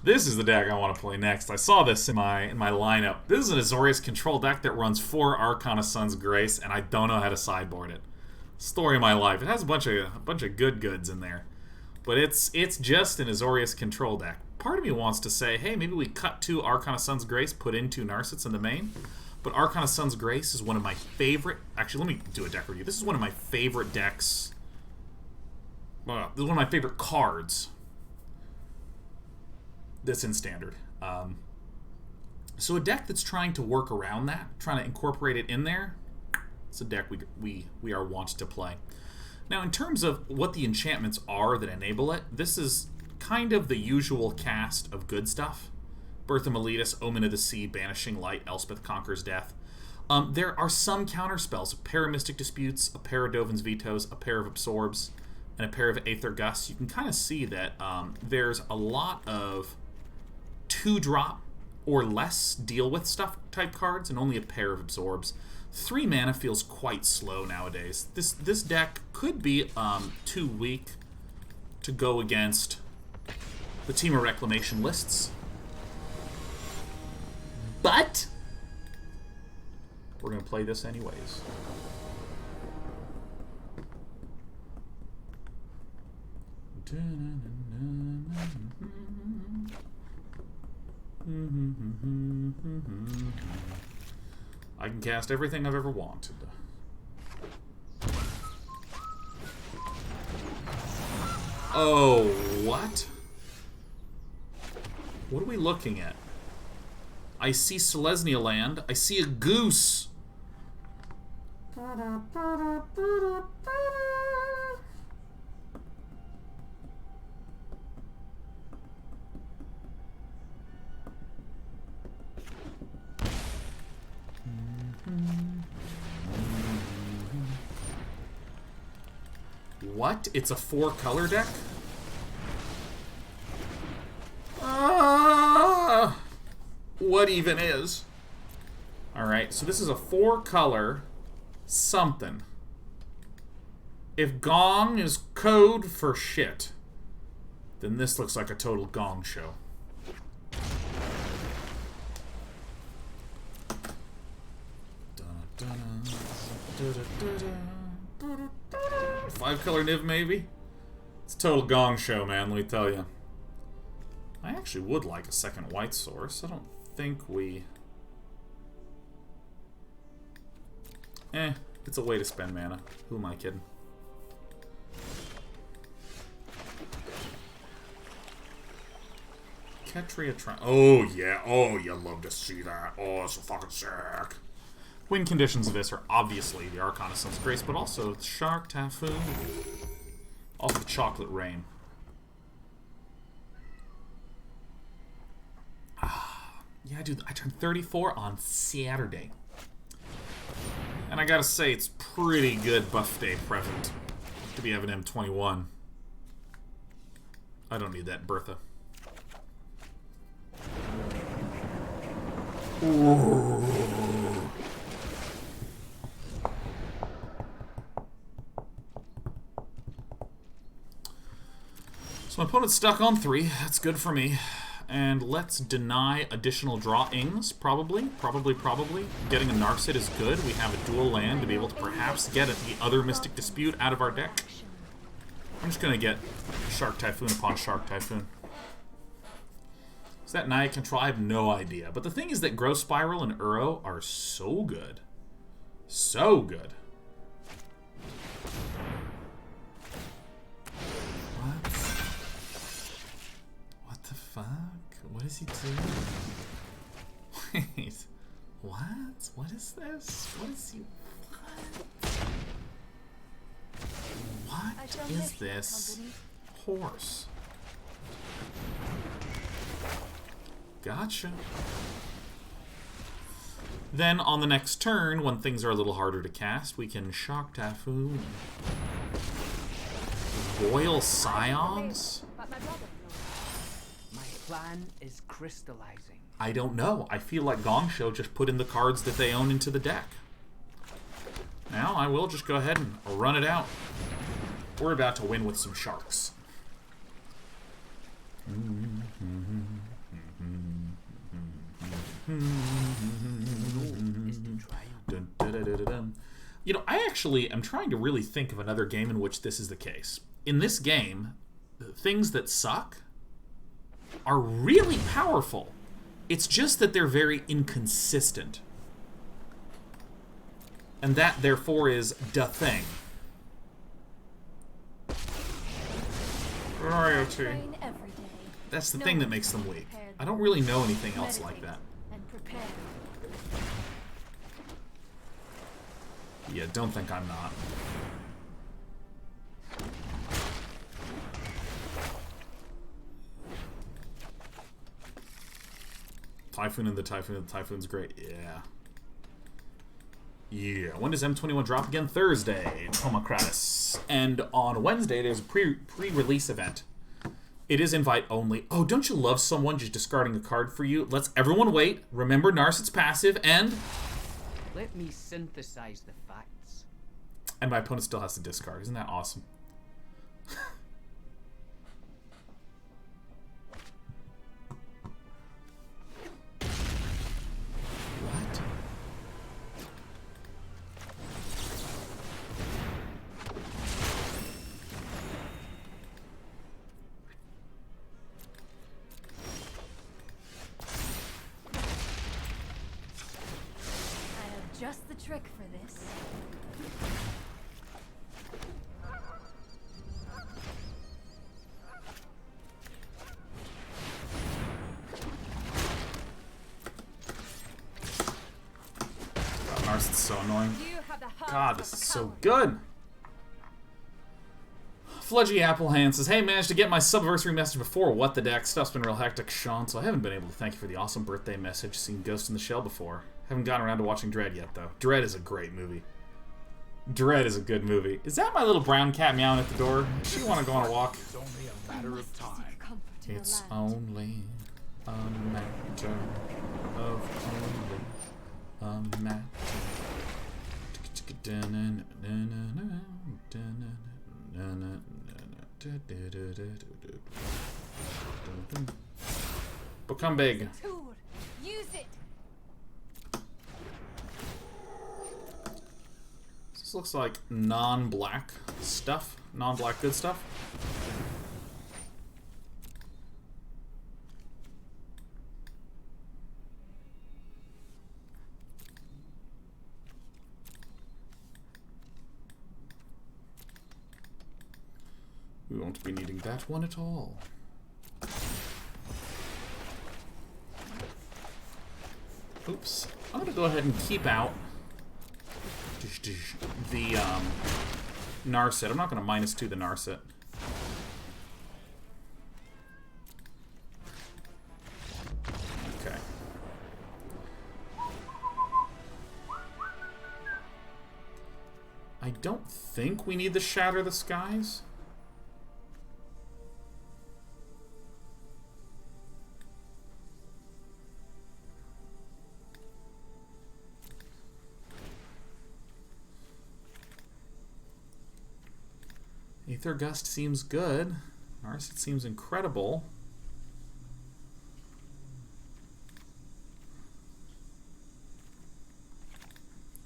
This is the deck I want to play next. I saw this in my lineup. This is an Azorious Control deck that runs 4 Archon of Sun's Grace, and I don't know how to sideboard it. Story of my life. It has a bunch of good goods in there, but it's just an Azorious Control deck. Part of me wants to say, hey, maybe we cut 2 Archon of Sun's Grace, put in 2 Narsets in the main. But Archon of Sun's Grace is one of my favorite... Actually, let me do a deck review. This is one of my favorite decks. Well, this is one of my favorite cards that's in Standard. So a deck that's trying to work around that, trying to incorporate it in there, it's a deck we are wont to play. Now, in terms of what the enchantments are that enable it, this is kind of the usual cast of good stuff. Birth of Meletis, Omen of the Sea, Banishing Light, Elspeth Conquers Death. There are some counterspells, a pair of Mystic Disputes, a pair of Dovin's Vetoes, a pair of Absorbs, and a pair of Aether Gusts. You can kind of see that there's a lot of 2-drop or less deal with stuff type cards, and only a pair of Absorbs. 3 mana feels quite slow nowadays. This deck could be too weak to go against the Team of Reclamation lists. But we're going to play this anyways. I can cast everything I've ever wanted. Oh, what? What are we looking at? I see Selesnya land. I see a goose. What? It's a 4-color deck? What even is? Alright, so this is a 4-color something. If Gong is code for shit, then this looks like a total Gong show. Five-color Niv, maybe? It's a total Gong show, man, let me tell you. I actually would like a second white source. I don't think we... it's a way to spend mana. Who am I kidding? Ketria Tri... Oh, yeah. Oh, you love to see that. Oh, it's so fucking sick. Win conditions of this are obviously the Archon of Sun's Grace, but also the Shark Typhoon. Also the Chocolate Rain. Yeah, dude, I turned 34 on Saturday. And I gotta say, it's pretty good buff day present to be having M21. I don't need that Bertha. Ooh. So my opponent's stuck on 3. That's good for me. And let's deny additional drawings, probably. Getting a Narset is good. We have a dual land to be able to perhaps get the other Mystic Dispute out of our deck. I'm just going to get Shark Typhoon upon Shark Typhoon. Is that Naya Control? I have no idea. But the thing is that Growth Spiral and Uro are so good. So good. What the fuck? What is he doing? Wait. What? What is this? What is he... What is this horse? Gotcha. Then on the next turn, when things are a little harder to cast, we can Shark Typhoon. Royal Scions? My plan is crystallizing. I don't know. I feel like Gong Show just put in the cards that they own into the deck. Now I will just go ahead and run it out. We're about to win with some sharks. You know, I actually am trying to really think of another game in which this is the case. In this game, things that suck are really powerful. It's just that they're very inconsistent. And that, therefore, is the thing. Royalty. That's the thing that makes them weak. I don't really know anything else like that. Yeah, don't think I'm not. Typhoon and the Typhoon. The Typhoon's great. Yeah. Yeah. When does M21 drop again? Thursday. Tomakratis. And on Wednesday, there's a pre-release event. It is invite only. Oh, don't you love someone just discarding a card for you? Let's everyone wait. Remember Narset's passive and... Let me synthesize the facts. And my opponent still has to discard. Isn't that awesome? What? Just the trick for this. Narset's so annoying. God, this is so good. Fledgy Applehand says, hey, managed to get my subversary message before. What the deck? Stuff's been real hectic, Sean, so I haven't been able to thank you for the awesome birthday message. Seen Ghost in the Shell before. Haven't gotten around to watching Dread yet, though. Dread is a great movie. Dread is a good movie. Is that my little brown cat meowing at the door? Does she want to go on a walk? It's only a matter of time. It's only a matter of only a matter. Become big. Use it. This looks like non-black stuff. Non-black good stuff. We won't be needing that one at all. Oops. I'm gonna go ahead and keep out the Narset. I'm not going to -2 the Narset. Okay. I don't think we need to Shatter the Skies. Aether Gust seems good. Narset seems incredible.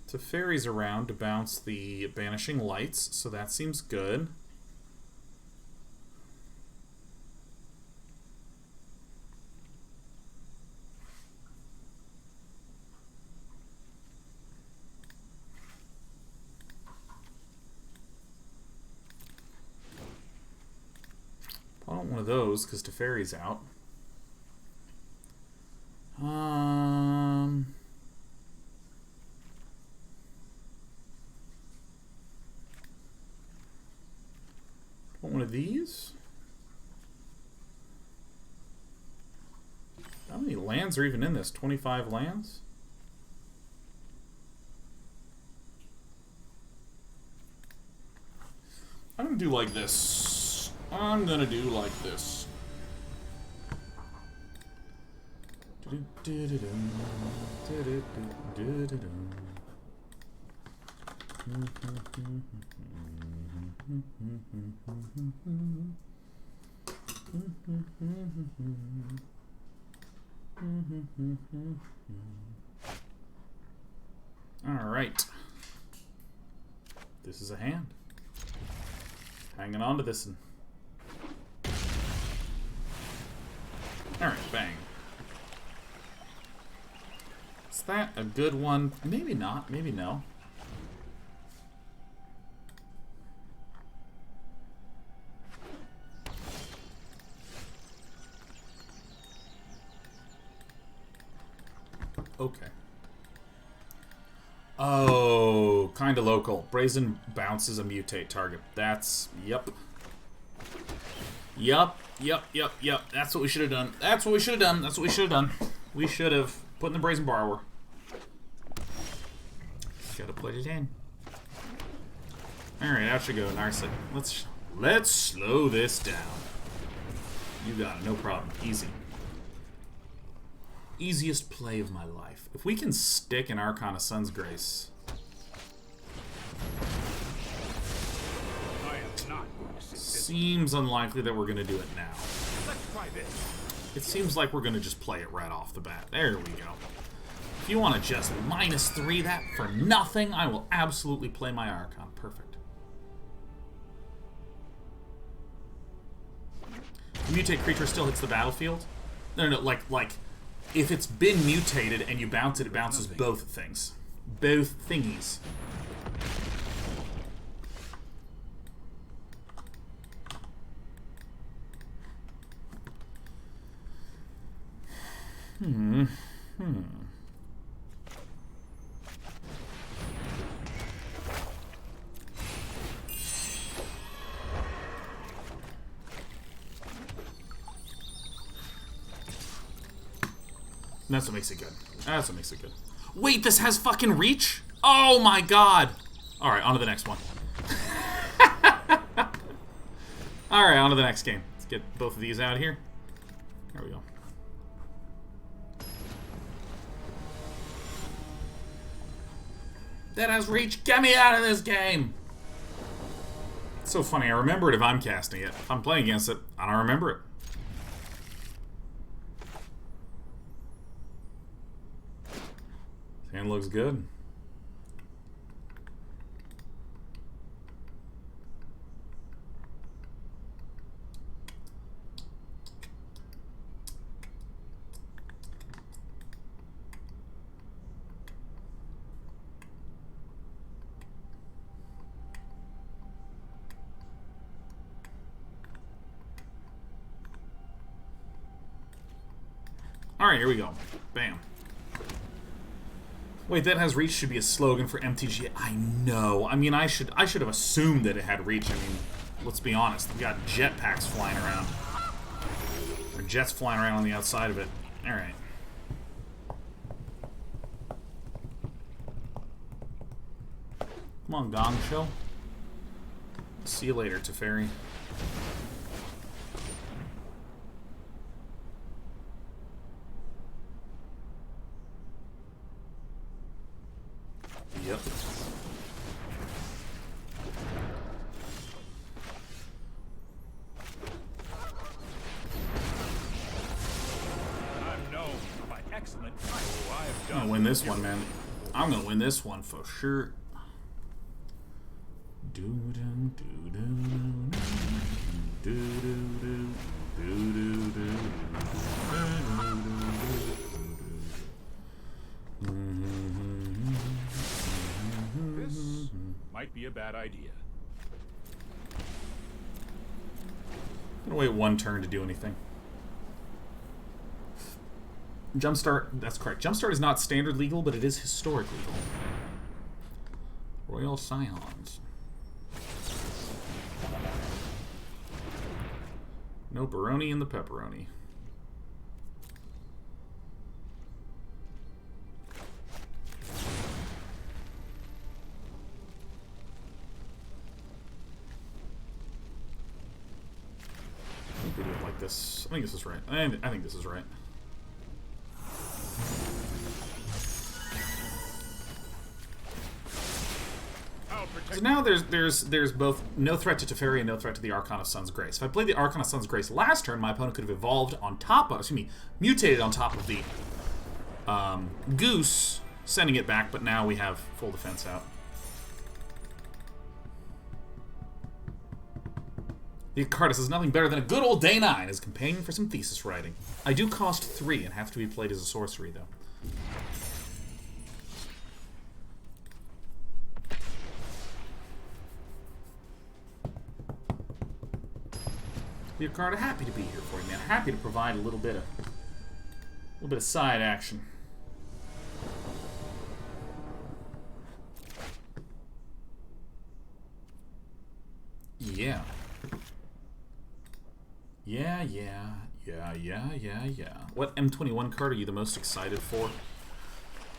Teferi's around to bounce the Banishing Lights, so that seems good. I don't want one of those because Teferi's out. Want one of these? How many lands are even in this? 25 lands? I'm gonna do like this. I'm gonna do like this. All right. This is a hand. Hanging on to this one. Alright, bang. Is that a good one? Maybe not, maybe no. Okay. Oh, kind of local. Brazen bounces a mutate target. That's, yep. Yup. That's what we should have done. That's what we should have done. That's what we should have done. We should have put in the Brazen Borrower. Gotta put it in. Alright, out should go, Narset. Let's slow this down. You got it, no problem. Easy. Easiest play of my life. If we can stick an Archon of Sun's Grace. I am not going to sit this. Seems unlikely that we're gonna do it now. Let's try this. It seems like we're gonna just play it right off the bat. There we go. If you want to just -3 that for nothing, I will absolutely play my Archon. Perfect. The mutate creature still hits the battlefield? No, like if it's been mutated and you bounce it, it bounces both things. Both thingies. That's what makes it good. That's what makes it good. Wait, this has fucking reach? Oh my god! Alright, on to the next one. Alright, on to the next game. Let's get both of these out here. There we go. That has reach! Get me out of this game! It's so funny, I remember it if I'm casting it. If I'm playing against it, I don't remember it. Hand looks good. Alright, here we go. Bam. Wait, that has reach should be a slogan for MTG. I know. I mean, I should have assumed that it had reach. I mean, let's be honest. We got jetpacks flying around. Or jets flying around on the outside of it. Alright. Come on, Gong Show. See you later, Teferi. Yep. I'm known by excellent. I'm gonna win this one, man. I'm gonna win this one for sure. This might be a bad idea. I'm gonna wait one turn to do anything. Jumpstart, that's correct. Jumpstart is not standard legal, but it is historic legal. Royal Scions. No Baroni in the pepperoni. I think we do it like this. I think this is right. I think this is right. So now there's both no threat to Teferi and no threat to the Archon of Sun's Grace. If I played the Archon of Sun's Grace last turn, my opponent could have evolved on top of, mutated on top of the Goose, sending it back, but now we have full defense out. The Ikoria is nothing better than a good old day 9 as companion for some thesis writing. I do cost 3 and have to be played as a sorcery, though. The Ikoria, happy to be here for you, man. Happy to provide a little bit of side action. Yeah. Yeah. What M21 card are you the most excited for?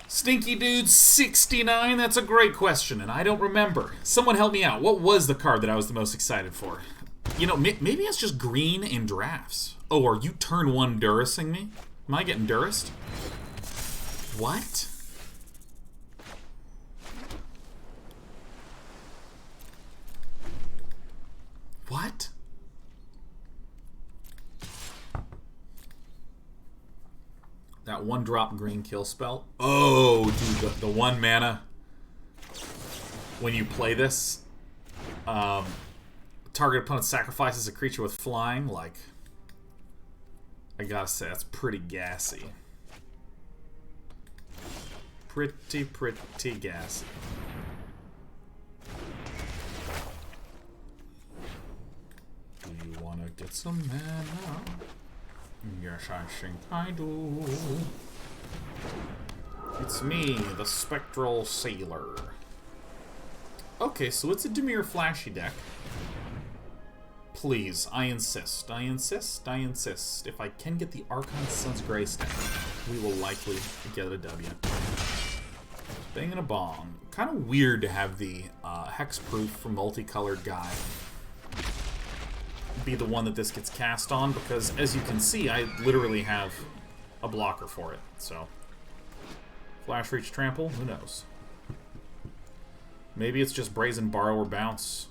Stinky Dude 69, that's a great question, and I don't remember. Someone help me out. What was the card that I was the most excited for? You know, maybe it's just green in drafts. Oh, are you turn 1 Durasing me? Am I getting Durist? What? What? That 1-drop green kill spell? Oh, dude, the 1 mana. When you play this, target opponent sacrifices a creature with flying, like, I gotta say, that's pretty gassy. Pretty gassy. Do you wanna get some mana? Yes, I think I do. It's me, the Spectral Sailor. Okay, so it's a Dimir Flashy deck. Please, I insist. If I can get the Archon Sun's Grace deck, we will likely get a W. Bang and a bong. Kind of weird to have the hexproof from multicolored guy be the one that this gets cast on, because as you can see, I literally have a blocker for it. So, Flash Reach Trample, who knows? Maybe it's just Brazen Borrower Bounce.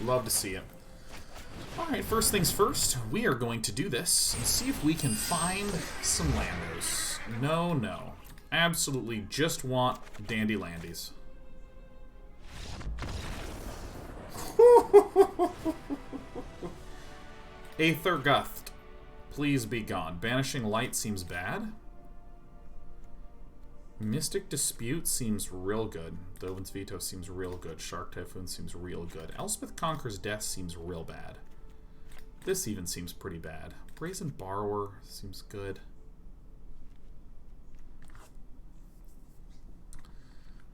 Love to see it. Alright, first things first, we are going to do this and see if we can find some Landos. No. Absolutely just want Dandy Landies. Aether Gust, please be gone. Banishing Light seems bad. Mystic Dispute seems real good. Dovin's Veto seems real good. Shark Typhoon seems real good. Elspeth Conquers Death seems real bad. This even seems pretty bad. Brazen Borrower seems good.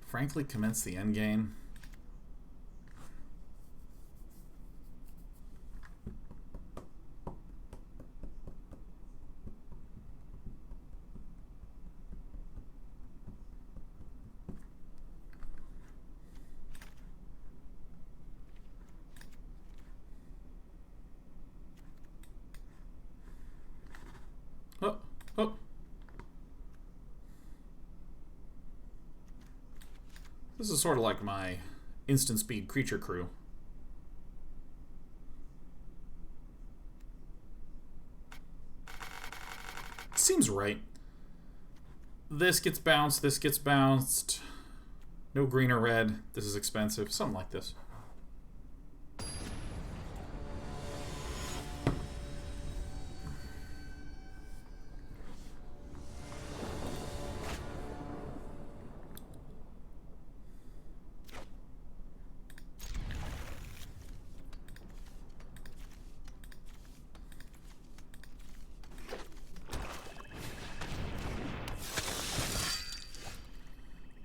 Frankly, commence the endgame. Oh. This is sort of like my instant speed creature crew. Seems right. This gets bounced, this gets bounced. No green or red. This is expensive. Something like this.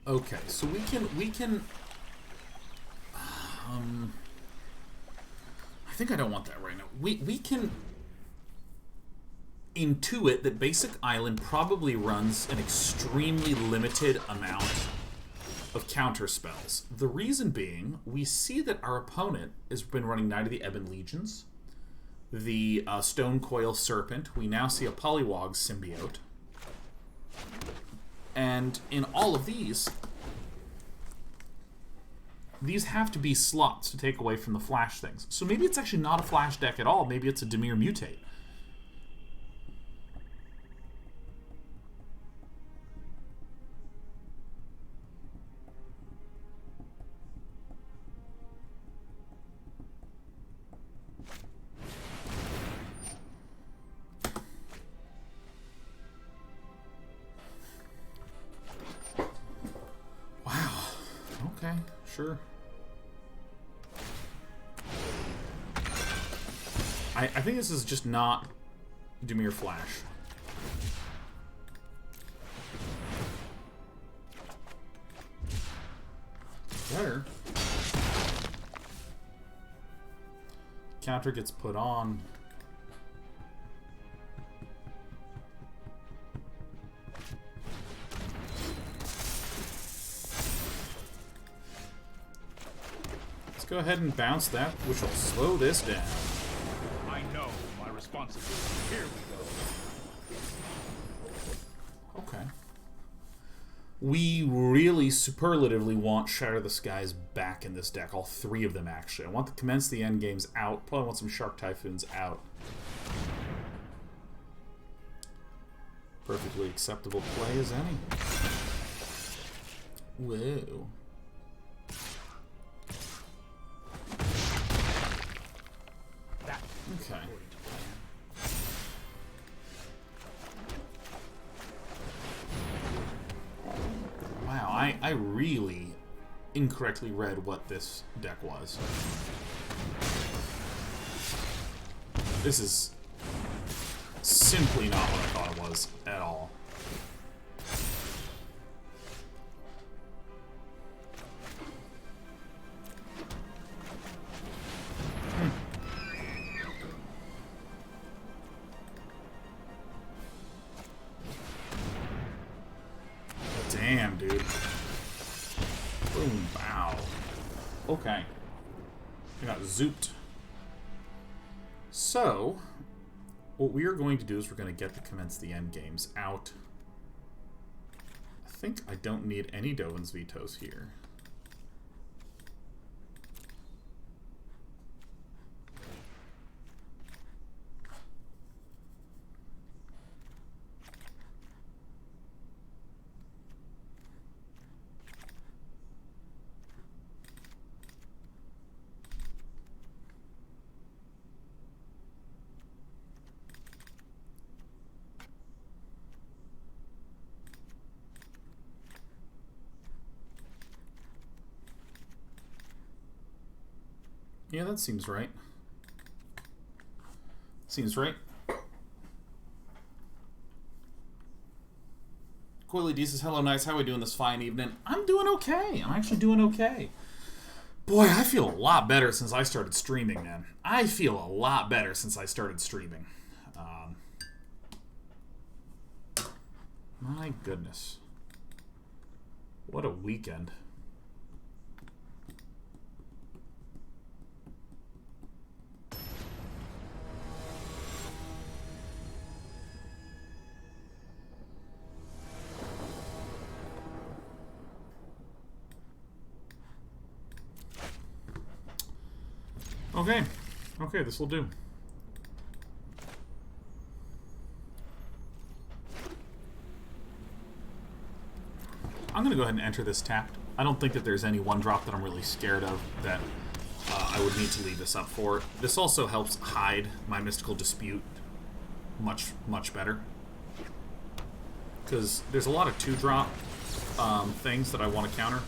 Okay, so we can I think I don't want that right now. We can intuit that Basic Island probably runs an extremely limited amount of counter spells. The reason being, we see that our opponent has been running Knight of the Ebon Legions, the Stone Coil Serpent. We now see a Pollywog Symbiote. And in all of these have to be slots to take away from the flash things. So maybe it's actually not a flash deck at all. Maybe it's a Dimir Mutate. Okay, sure. I think this is just not Dimir Flash. Better. Counter gets put on. Let's go ahead and bounce that, which will slow this down. I know my responsibility. Here we go. Okay. We really superlatively want Shatter the Skies back in this deck. All three of them, actually. I want to commence the end games out. Probably want some Shark Typhoons out. Perfectly acceptable play as any. Whoa. Okay. Wow, I really incorrectly read what this deck was. This is simply not what I thought it was at all. Damn, dude. Boom, bow. Okay. I got zooped. So, what we are going to do is we're going to get to commence the end games out. I think I don't need any Dovin's vetoes here. Yeah, that seems right. Seems right. Coily D says, hello, nice. How are we doing this fine evening? I'm doing okay. I'm actually doing okay. Boy, I feel a lot better since I started streaming, man. I feel a lot better since I started streaming. My goodness. What a weekend. Okay. Okay, this will do. I'm going to go ahead and enter this tapped. I don't think that there's any one drop that I'm really scared of that I would need to leave this up for. This also helps hide my Mystical Dispute much, much better. Because there's a lot of 2-drop things that I want to counter.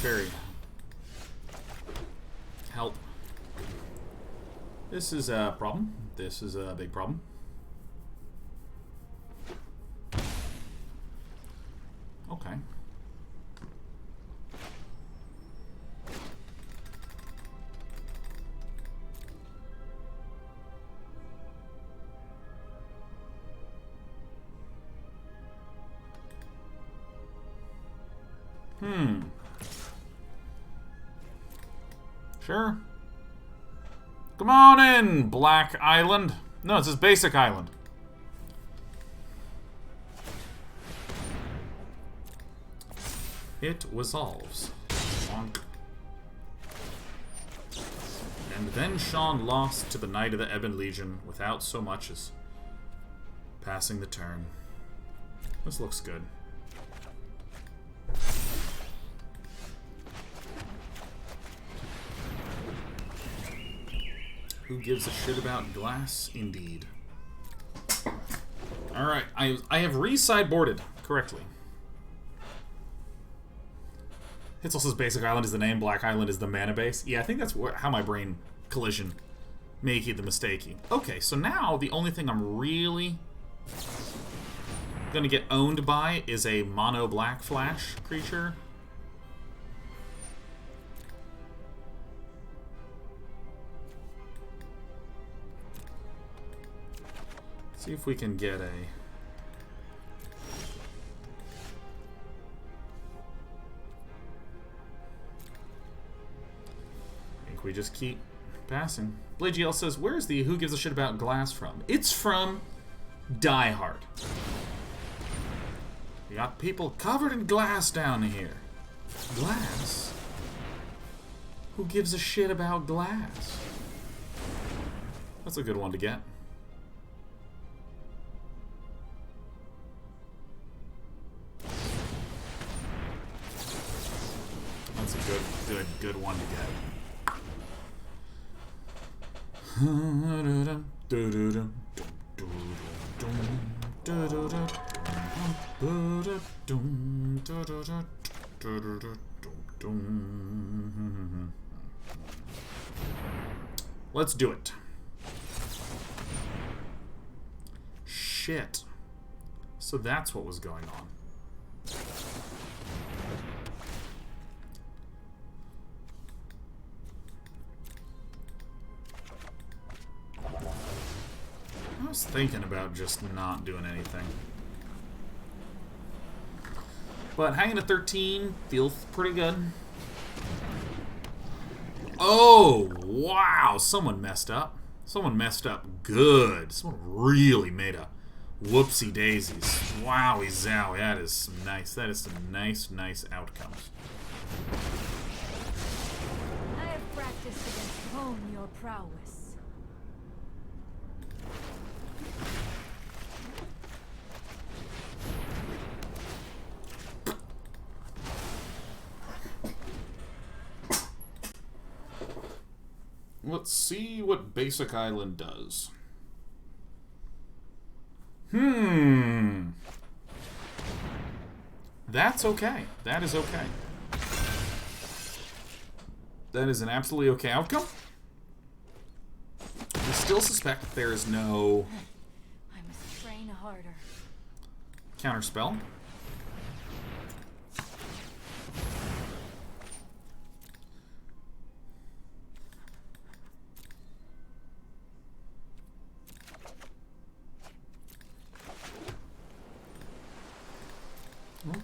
Teferi. Help. This is a problem. This is a big problem. Okay. Sure. Come on in, Black Island. No, it's just Basic Island. It resolves. Bonk. And And then Sean lost to the Knight of the Ebon Legion without so much as passing the turn. This looks good. Who gives a shit about glass? Indeed. Alright, I have re-sideboarded correctly. Hitzel says Basic Island is the name, Black Island is the mana base. Yeah, I think that's how my brain collision makey the mistakey. Okay, so now the only thing I'm really gonna get owned by is a mono black flash creature. See if we can get a... I think we just keep passing. Blade GL says, where's the Who Gives a Shit About Glass from? It's from Die Hard. You got people covered in glass down here. Glass? Who gives a shit about glass? That's a good one to get. That's a good one to get. Let's do it. Shit. So that's what was going on. I was thinking about just not doing anything. But hanging at 13 feels pretty good. Oh, wow. Someone messed up. Someone messed up good. Someone really made a whoopsie daisies. Wowie zowie. That is some nice. That is some nice outcomes. I have practiced against hone your prowess. Let's see what Basic Island does. That's okay. That is okay. That is an absolutely okay outcome. We still suspect there is no... I must train harder. Counterspell.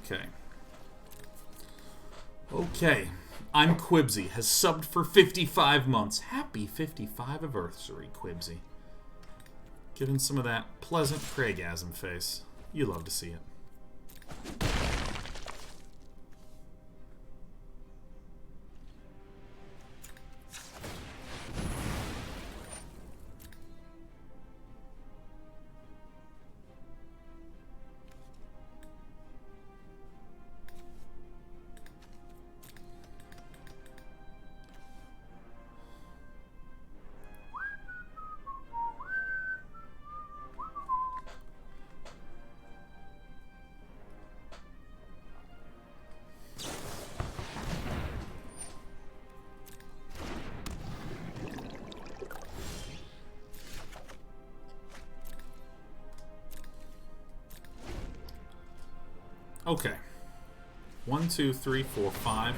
Okay. Okay. I'm Quibsy. Has subbed for 55 months. Happy 55 anniversary, Quibsy. Giving some of that pleasant Craigasm face. You love to see it. Okay. 1, 2, 3, 4, 5.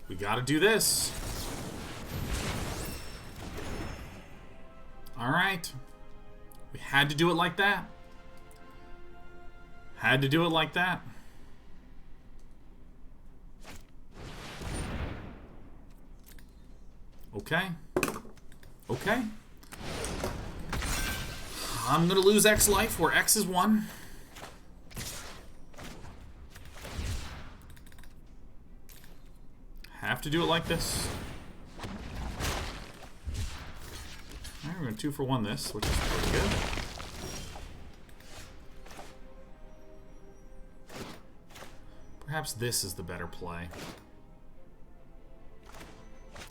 We gotta do this. Alright. We had to do it like that. Had to do it like that. Okay. Okay. I'm gonna lose X life where X is 1. Have to do it like this. Alright, we're going to 2-for-1 this, which is pretty good. Perhaps this is the better play.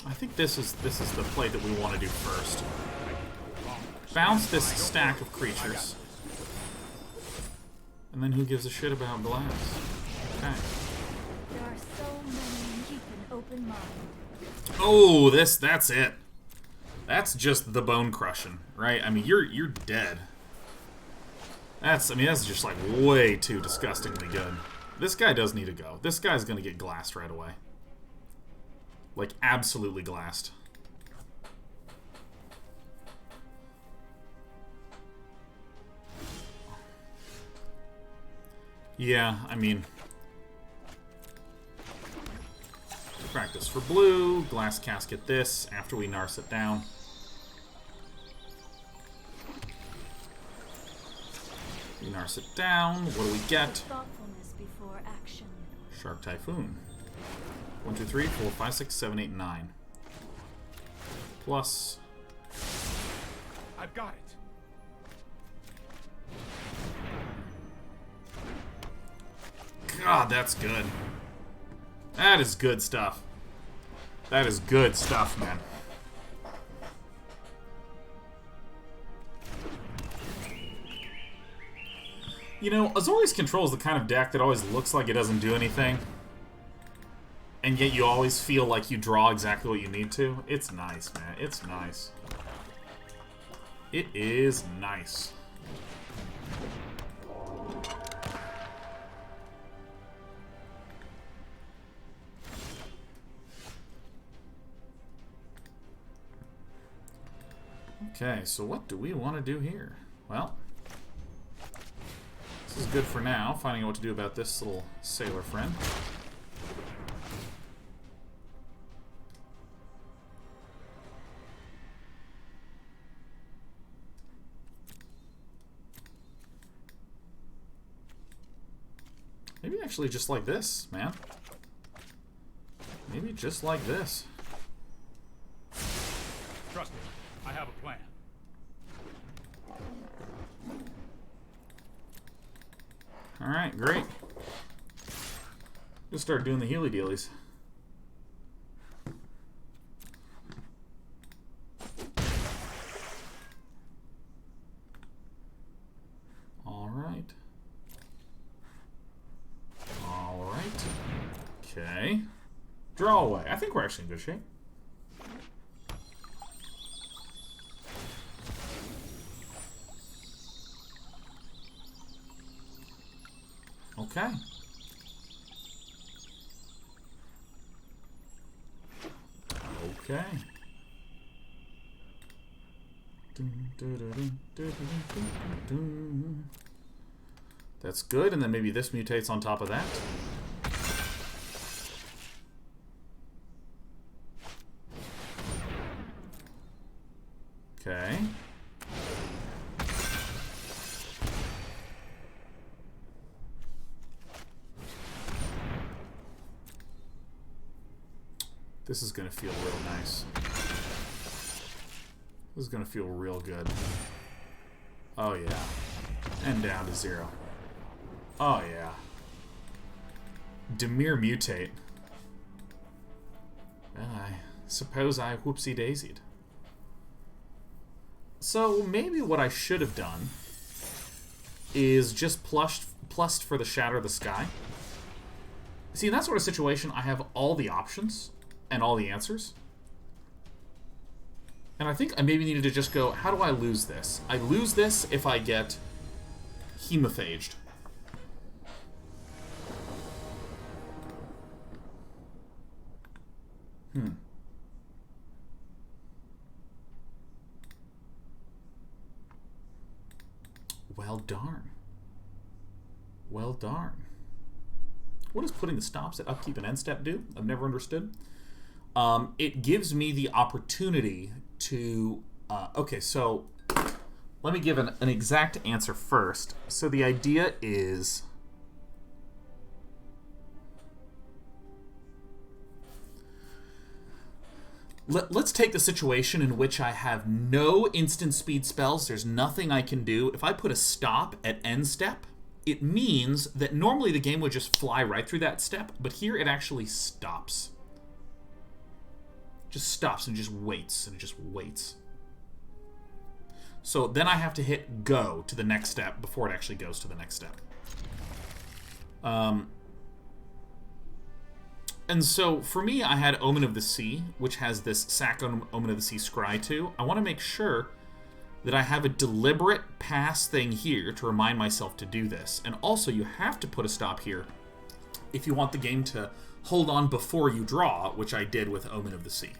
I think this is the play that we want to do first. Bounce this stack of creatures. And then who gives a shit about glass? Okay. There are so many. Keep an open mind. Oh, that's it. That's just the bone crushing, right? I mean, you're dead. That's just like way too disgustingly good. This guy does need to go. This guy's gonna get glassed right away. Like, absolutely glassed. Yeah, I mean... Practice for blue, glass casket this, after we Narset down. We Narset down, what do we get? Thoughtfulness before action. Shark Typhoon. 1, 2, 3, 4, 5, 6, 7, 8, 9. Plus... I've got it. God, that's good. That is good stuff. That is good stuff, man. You know, Azorious Control is the kind of deck that always looks like it doesn't do anything. And yet you always feel like you draw exactly what you need to. It's nice, man. It's nice. It is nice. Okay, so what do we want to do here? Well, this is good for now, finding out what to do about this little sailor friend. Maybe actually just like this, man. Maybe just like this. Trust me, I have a plan. Alright, great. Just start doing the healy dealies. Alright. Alright. Okay. Draw away. I think we're actually in good shape. Okay. Okay. That's good, and then maybe this mutates on top of that. Okay. This is gonna feel real nice. This is gonna feel real good. Oh yeah. And down to 0. Oh yeah. Dimir mutate. Well, I suppose I whoopsie-daisied. So maybe what I should have done is just plussed for the Shatter the Sky. See, in that sort of situation, I have all the options and all the answers. And I think I maybe needed to just go, how do I lose this? I lose this if I get hemophaged. Well darn. Well darn. What does putting the stops at upkeep and end step do? I've never understood. It gives me the opportunity to... okay, so let me give an exact answer first. So the idea is... Let's take the situation in which I have no instant speed spells. There's nothing I can do. If I put a stop at end step, it means that normally the game would just fly right through that step, but here it actually stops. Just stops and just waits, and it just waits. So then I have to hit go to the next step before it actually goes to the next step. And so, for me, I had Omen of the Sea, which has this sack Omen of the Sea scry too. I want to make sure that I have a deliberate pass thing here to remind myself to do this. And also, you have to put a stop here if you want the game to hold on before you draw, which I did with Omen of the Sea.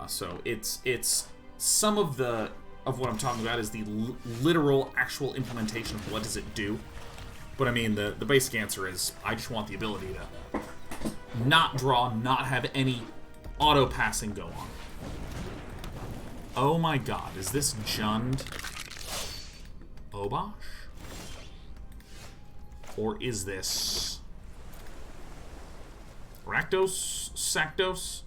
So it's some of what I'm talking about is the literal, actual implementation of what does it do. But I mean, the basic answer is I just want the ability to not draw, not have any auto-passing go on. Oh my god, is this Jund Obosh? Or is this Rakdos? Sakdos?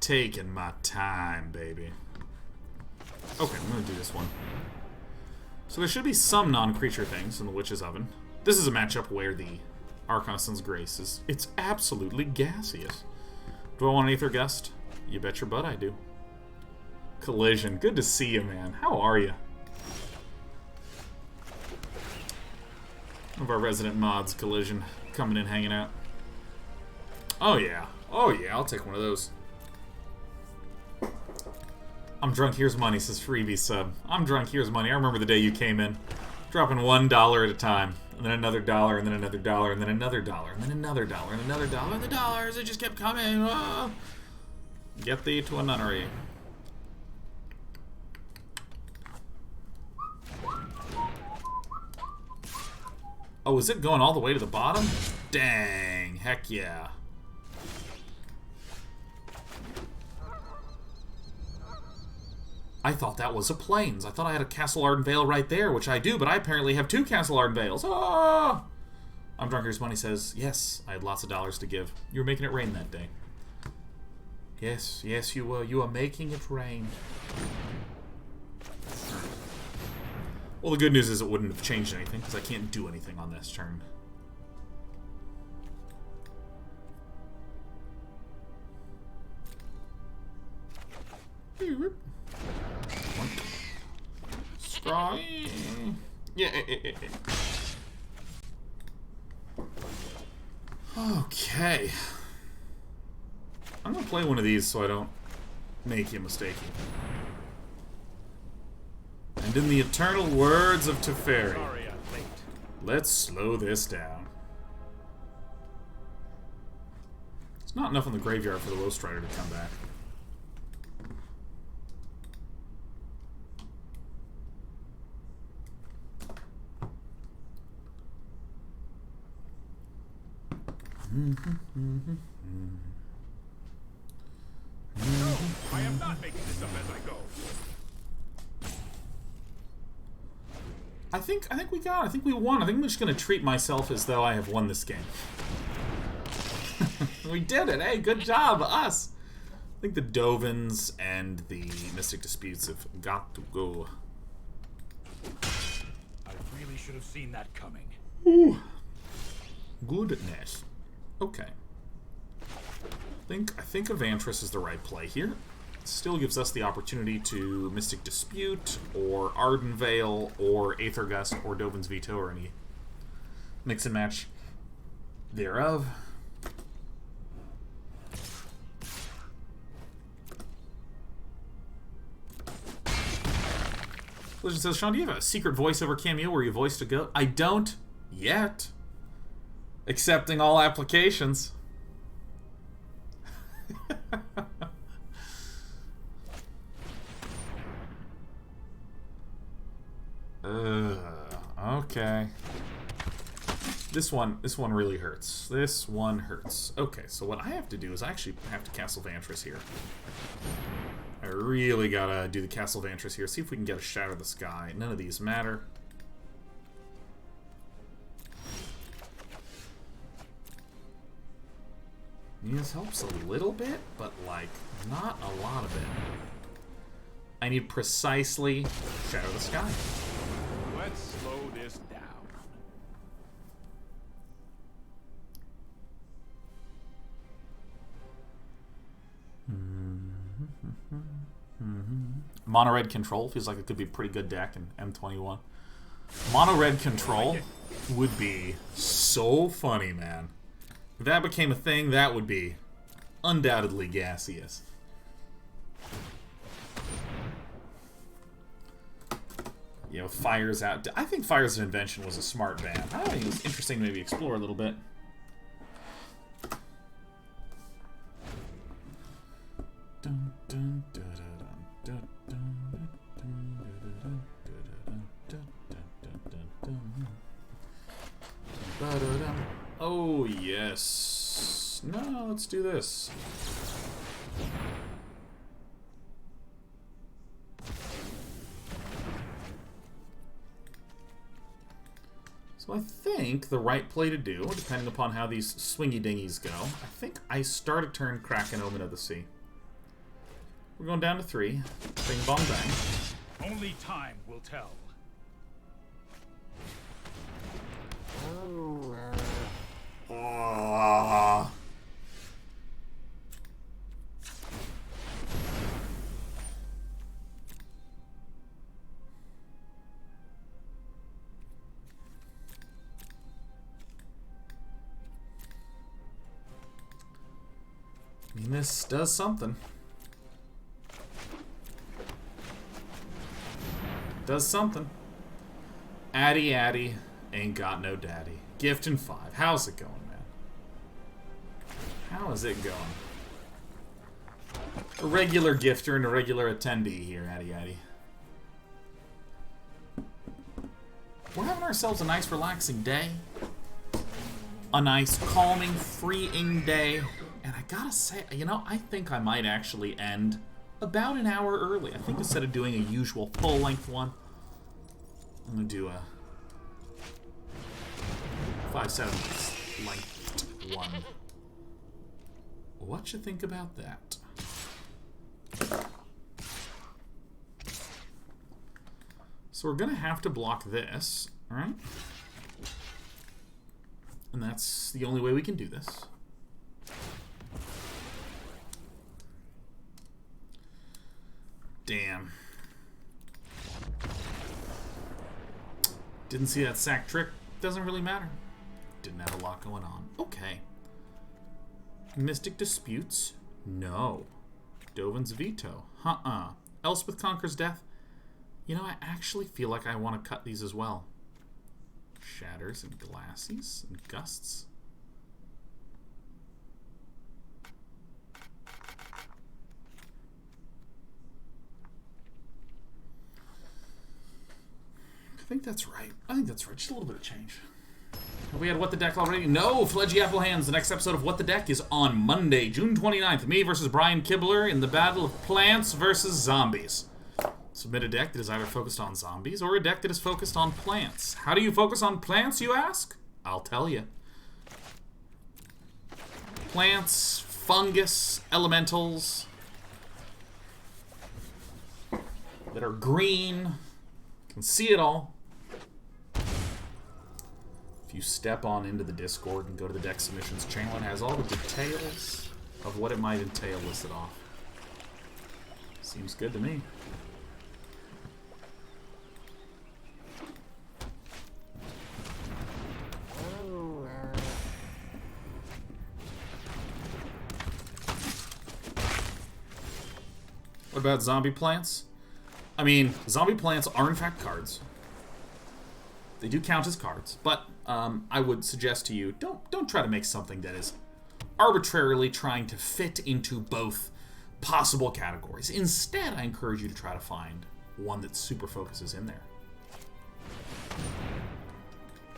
Taking my time, baby. Okay, I'm gonna do this one. So there should be some non-creature things in the Witch's Oven. This is a matchup where the Archon Azorious Grace it's absolutely gaseous. Do I want an Aether Gust? You bet your butt I do. Collision, good to see you, man. How are you? One of our resident mods, Collision, coming in, hanging out. Oh yeah, I'll take one of those. I'm drunk, here's money, says Freebie Sub. I'm drunk, here's money. I remember the day you came in, dropping $1 at a time, and then another dollar, and then another dollar, and then another dollar, and then another dollar, and another dollar, and the dollars, it just kept coming. Oh. Get thee to a nunnery. Oh, is it going all the way to the bottom? Dang, heck yeah. I thought that was a Plains. I thought I had a Castle Ardenvale right there, which I do, but I apparently have 2 Castle Ardenvales. Ah! I'm drunk, here's money says, yes, I had lots of dollars to give. You were making it rain that day. Yes, yes, you were. You are making it rain. Well, the good news is it wouldn't have changed anything, because I can't do anything on this turn. Scry. Yeah. Okay. I'm gonna play one of these so I don't make you mistake. And in the eternal words of Teferi, let's slow this down. It's not enough in the graveyard for the Low Strider to come back. I am not making this up as I go. I think we won. I think I'm just gonna treat myself as though I have won this game. We did it, hey, good job, us! I think the Dovins and the Mystic Disputes have got to go. I really should have seen that coming. Ooh. Goodness. Okay. I think a Vantress is the right play here. It still gives us the opportunity to Mystic Dispute, or Ardenvale, or Aether Gust, or Dovin's Veto, or any mix and match thereof. Legend says, Sean, do you have a secret voiceover cameo where you voiced a goat? I don't yet. Accepting all applications. Okay. This one really hurts. This one hurts. Okay, so what I have to do is I actually have to Castle Vantress here. I really gotta do the Castle Vantress here. See if we can get a Shatter the Sky. None of these matter. This helps a little bit, but, like, not a lot of it. I need precisely Shatter the Sky. Let's slow this down. Mono red control feels like it could be a pretty good deck in M21. Mono red control would be so funny, man. If that became a thing, that would be undoubtedly gaseous. You know, Fire's out. I think Fire's an Invention was a smart ban. I think it was interesting to maybe explore a little bit. Dun, dun, dun, dun, dun, dun, dun, dun. Oh, yes. No, let's do this. So I think the right play to do, depending upon how these swingy dingies go, I think I start a turn cracking Omen of the Sea. We're going down to 3. Bing, bong, bang. Only time will tell. Oh. I mean, this does something. Does something. Addy, Addy, ain't got no daddy. Gift and 5. How's it going, man? How is it going? A regular gifter and a regular attendee here, Addy, Addy. We're having ourselves a nice, relaxing day. A nice, calming, freeing day. And I gotta say, you know, I think I might actually end about an hour early. I think instead of doing a usual full-length one, I'm gonna do a 5/7 length one. What you think about that? So we're gonna have to block this, alright? And that's the only way we can do this. Damn. Didn't see that sack trick. Doesn't really matter. Didn't have a lot going on. Okay. Mystic Disputes? No. Dovin's Veto? Elspeth Conquers Death? You know, I actually feel like I want to cut these as well. Shatters and Glassies and Gusts. I think that's right. I think that's right. Just a little bit of change. Have we had What the Deck already? No! Fledgy Apple Hands. The next episode of What the Deck is on Monday, June 29th. Me versus Brian Kibler in the battle of plants versus zombies. Submit a deck that is either focused on zombies or a deck that is focused on plants. How do you focus on plants, you ask? I'll tell you. Plants, fungus, elementals that are green. Can see it all. If you step on into the Discord and go to the deck submissions channel, it has all the details of what it might entail listed off. Seems good to me. What about zombie plants? I mean, zombie plants are in fact cards. They do count as cards, but I would suggest to you, don't try to make something that is arbitrarily trying to fit into both possible categories. Instead, I encourage you to try to find one that super focuses in there.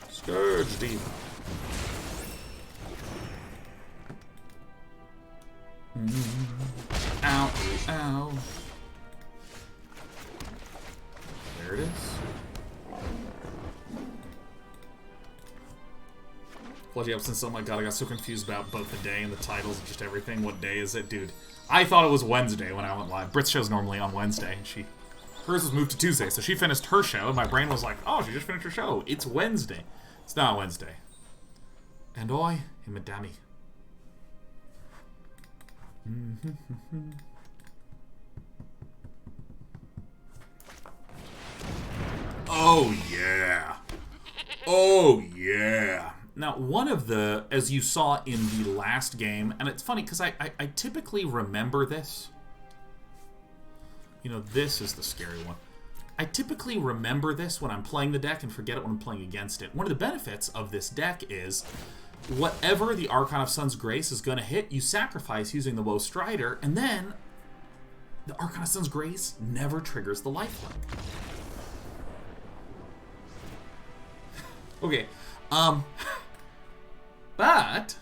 Scourge Diva. Ow, ow. There it is. Bloody absence, oh my god, I got so confused about both the day and the titles and just everything. What day is it? Dude, I thought it was Wednesday when I went live. Brit's show's normally on Wednesday, and hers was moved to Tuesday, so she finished her show, and my brain was like, oh, she just finished her show. It's Wednesday. It's not Wednesday. And I am a dummy. Oh, yeah. Oh, yeah. Now, one of the, as you saw in the last game, and it's funny because I typically remember this. You know, this is the scary one. I typically remember this when I'm playing the deck and forget it when I'm playing against it. One of the benefits of this deck is whatever the Archon of Sun's Grace is going to hit, you sacrifice using the Woe Strider, and then the Archon of Sun's Grace never triggers the lifelink. Okay, but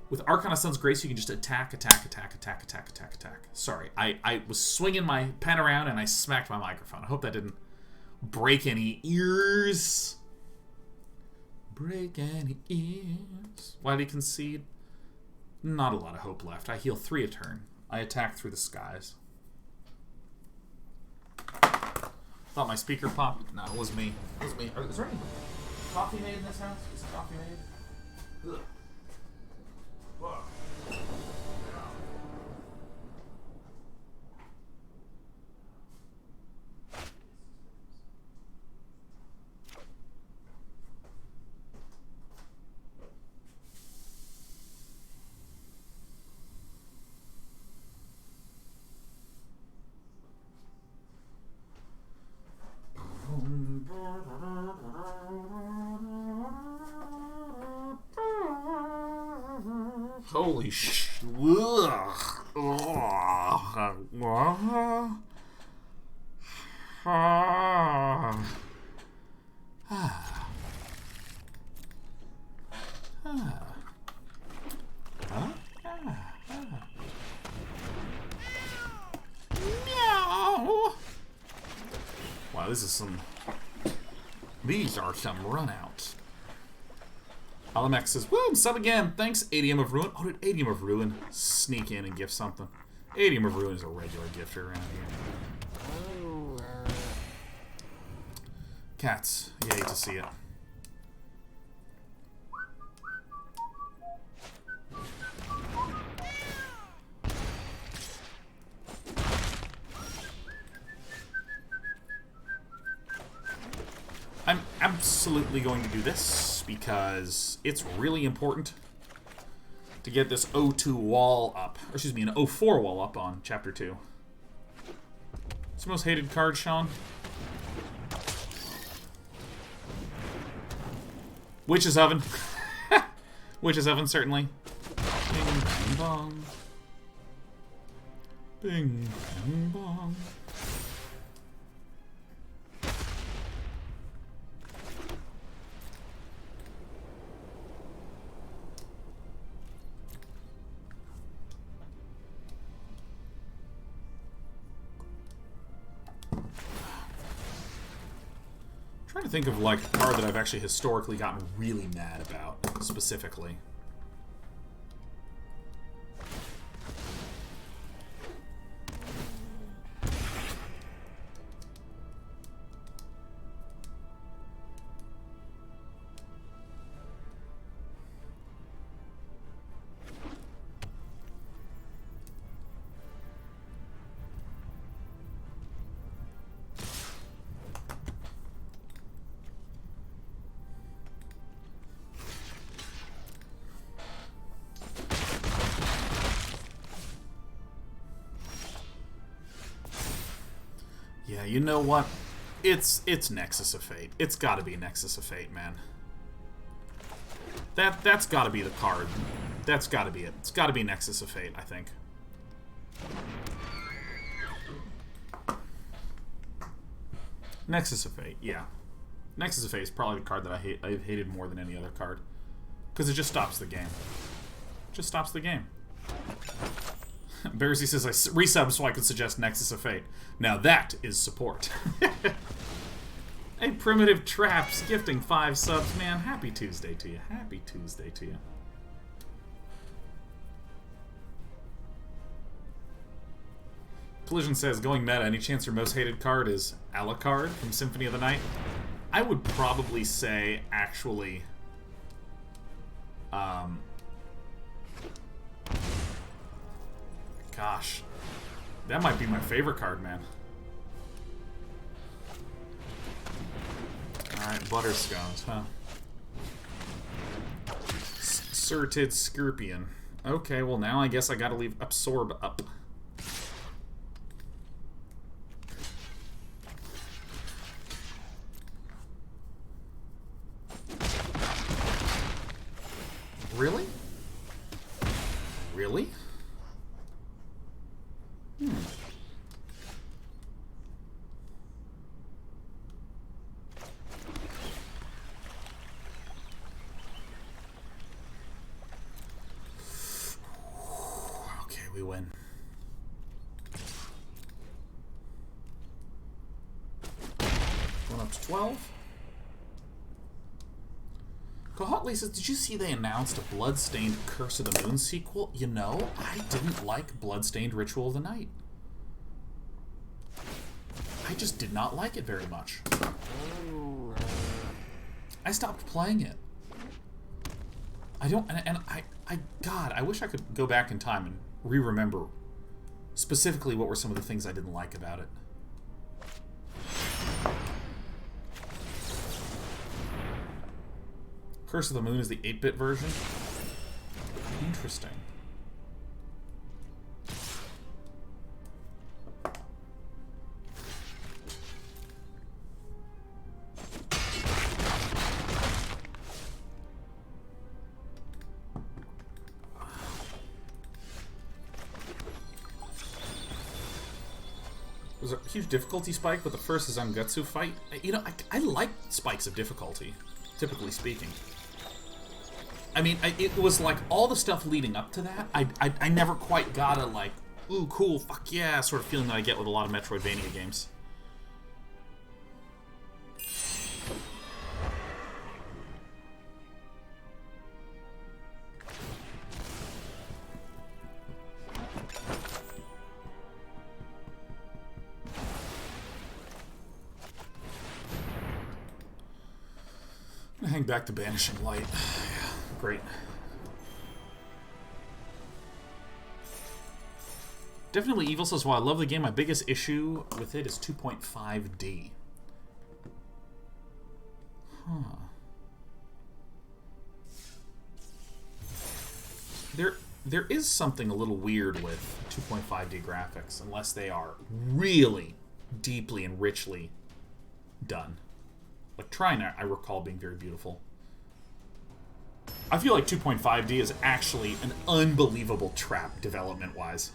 with Archon of Sun's Grace, you can just attack. Sorry, I was swinging my pen around and I smacked my microphone. I hope that didn't break any ears. Break any ears. Why did he concede? Not a lot of hope left. I heal 3 a turn. I attack through the skies. Thought my speaker popped. No, it was me. It was me. Is there any coffee made in this house? Is coffee made? Ugh. Whoa. Holy sh! Wow, this is some. These are some runouts. Alamex says, woo, sub again. Thanks, Adium of Ruin. Oh, did Adium of Ruin sneak in and gift something? Adium of Ruin is a regular gifter around here. Cats. You hate to see it. I'm absolutely going to do this because it's really important to get this O2 wall up. Or excuse me, an O4 wall up on Chapter 2. It's the most hated card, Sean. Witch's Oven. Witch's Oven, certainly. Bing, bang, bong. Bing, bang, bong. Trying to think of like a card that I've actually historically gotten really mad about, specifically. Yeah, you know what? It's Nexus of Fate. It's got to be Nexus of Fate, man. That's got to be the card. That's got to be it. It's got to be Nexus of Fate, I think. Nexus of Fate, yeah. Nexus of Fate is probably the card that I've hated more than any other card. Because it just stops the game. Just stops the game. Bearsy says, I resub so I could suggest Nexus of Fate. Now that is support. Hey, Primitive Traps, gifting 5 subs, man. Happy Tuesday to you. Happy Tuesday to you. Collision says, going meta, any chance your most hated card is Alucard from Symphony of the Night? I would probably say, actually, gosh, that might be my favorite card, man. Alright, Butterscotch, huh? Surtid Scorpion. Okay, well now I guess I gotta leave Absorb up. Really? Really? Okay, we win. Going up to 12. Kohotli says, did you see they announced a Bloodstained Curse of the Moon sequel? You know, I didn't like Bloodstained Ritual of the Night. I just did not like it very much. I stopped playing it. I don't, and God, I wish I could go back in time and re-remember specifically what were some of the things I didn't like about it. Curse of the Moon is the 8-bit version? Interesting. There's a huge difficulty spike, but the first Zangetsu fight, you know, I like spikes of difficulty, typically speaking. I mean, it was like all the stuff leading up to that, I never quite got a like, ooh, cool, fuck yeah, sort of feeling that I get with a lot of Metroidvania games. I'm gonna hang back to Banishing Light. Yeah, great. Definitely Evil says, while I love the game, my biggest issue with it is 2.5D. Huh. There is something a little weird with 2.5D graphics, unless they are really deeply and richly done. Like Trine, I recall being very beautiful. I feel like 2.5D is actually an unbelievable trap development-wise.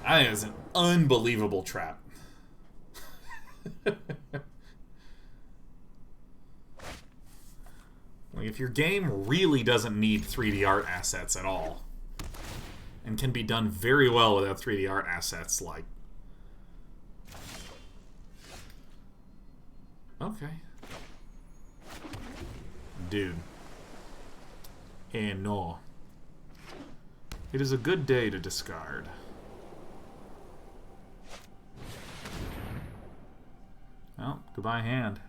That is an unbelievable trap. Like, if your game really doesn't need 3D art assets at all, and can be done very well without 3D art assets, like... Okay. Dude. No. It is a good day to discard. Well, goodbye hand.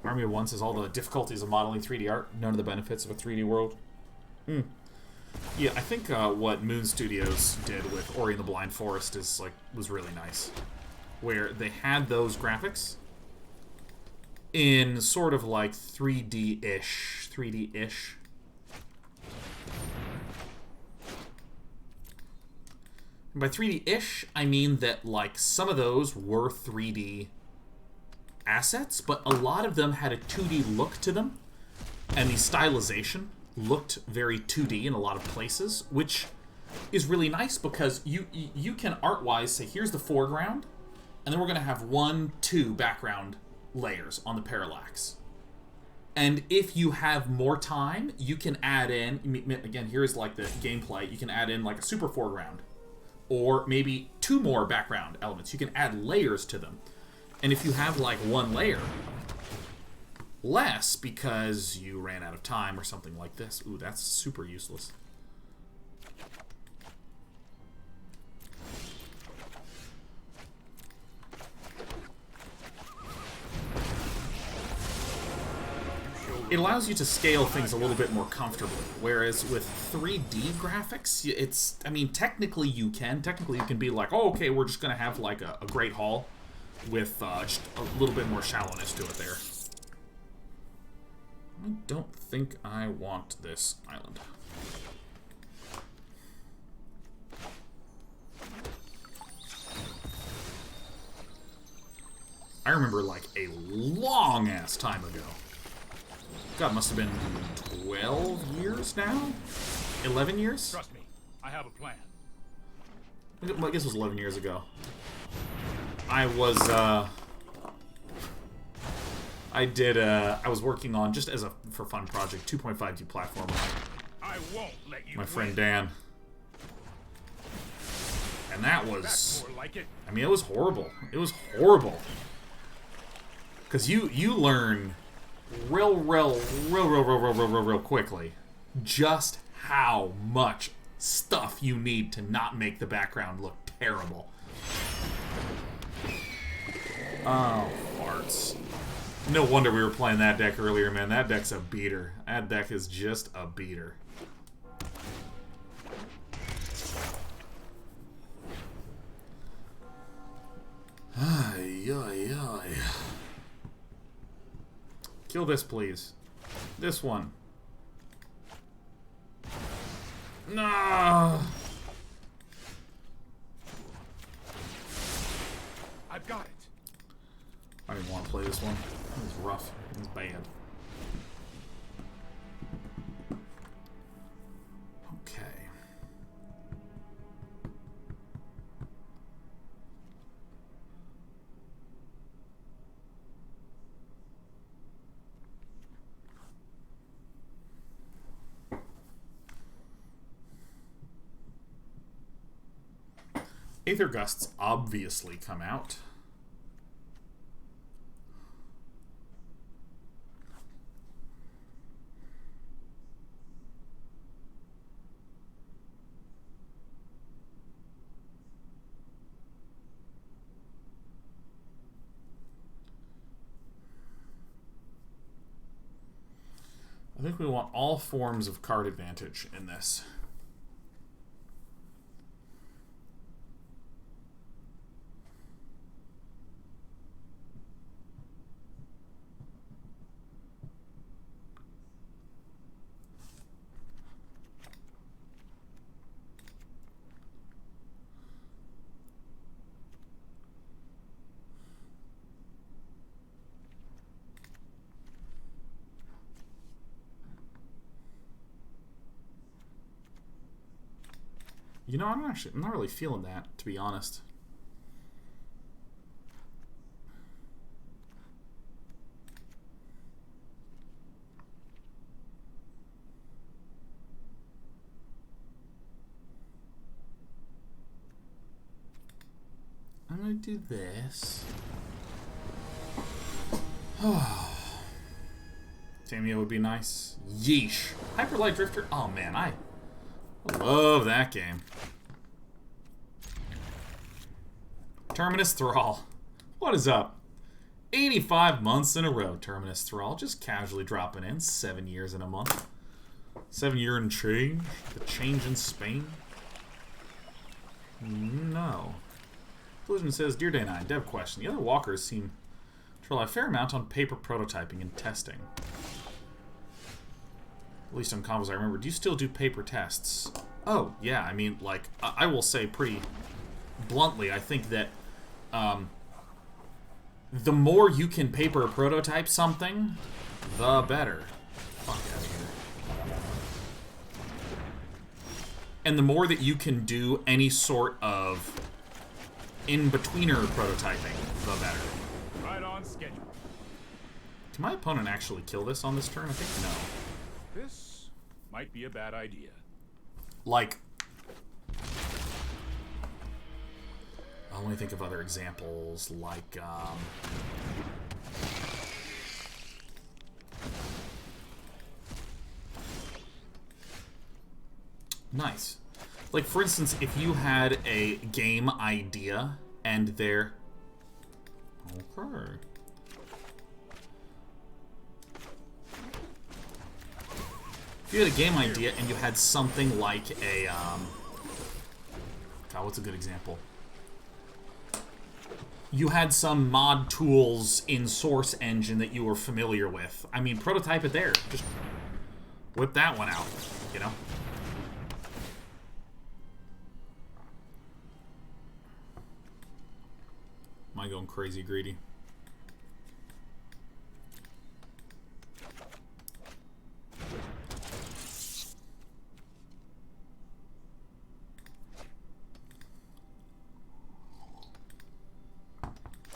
Army of One says all the difficulties of modeling 3D art, none of the benefits of a 3D world. Yeah, I think what Moon Studios did with Ori and the Blind Forest is was really nice, where they had those graphics in sort of like 3D-ish. And by 3D-ish, I mean that like some of those were 3D assets, but a lot of them had a 2D look to them, and the stylization looked very 2D in a lot of places, which is really nice because you can art-wise say, here's the foreground, and then we're going to have 1, 2 background layers on the parallax. And if you have more time, you can add in, again, here's like the gameplay, you can add in like a super foreground, or maybe 2 more background elements. You can add layers to them. And if you have like 1 layer less because you ran out of time or something like this, ooh, that's super useless. It allows you to scale things a little bit more comfortably, whereas with 3D graphics, it's, I mean, technically you can be like, oh, okay, we're just going to have like a Great Hall with just a little bit more shallowness to it there. I don't think I want this island. I remember like a long-ass time ago. God, must have been 12 years now? 11 years? Trust me, I have a plan. I guess it was 11 years ago. I was, I was working on, just as a for fun project, 2.5D platformer. I won't let you My friend win. Dan. And that was, That's more like it. I mean, it was horrible. It was horrible. Because you learn real quickly just how much stuff you need to not make the background look terrible. Oh, farts. No wonder we were playing that deck earlier, man. That deck's a beater. That deck is just a beater. Ay, ay, ay. Kill this, please. This one. No. I've got it. I didn't want to play this one. It was rough. It was bad. Okay. Aether Gusts obviously come out. I think we want all forms of card advantage in this. You know, I'm not really feeling that, to be honest. I'm gonna do this. Tamio would be nice. Yeesh. Hyperlight Drifter. Oh man, I love that game. Terminus Thrall. What is up? 85 months in a row, Terminus Thrall. Just casually dropping in. 7 years in a month. 7 year and change. The change in Spain. No. Collision says, Dear Day 9, dev question. The other walkers seem to rely a fair amount on paper prototyping and testing. At least on combos I remember. Do you still do paper tests? Oh, yeah. I mean, like, I will say pretty bluntly, I think that the more you can paper prototype something, the better. Fuck out of here. And the more that you can do any sort of in-betweener prototyping, the better. Right on schedule. Can my opponent actually kill this on this turn? I think no. This might be a bad idea. Like, let me think of other examples, like, nice. Like, for instance, if you had a game idea and there... Okay. If you had a game idea and you had something like a, God, what's a good example? You had some mod tools in Source Engine that you were familiar with. I mean, prototype it there. Just whip that one out, you know? Am I going crazy greedy?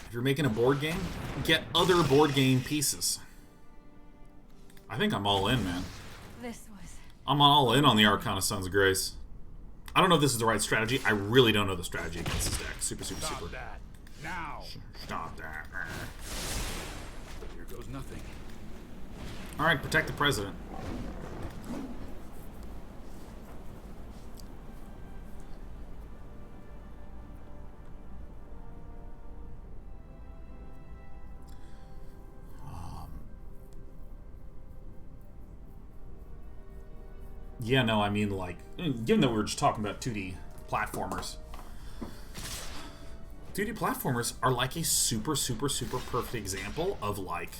If you're making a board game, get other board game pieces. I think I'm all in, man. I'm all in on the Archon of Sons of Grace. I don't know if this is the right strategy. I really don't know the strategy against this deck. Super. Stop that. Now. Stop that. Here goes nothing. Alright, protect the president. Yeah, no, I mean, like, given that we were just talking about 2D platformers, 2D platformers are like a super perfect example of, like,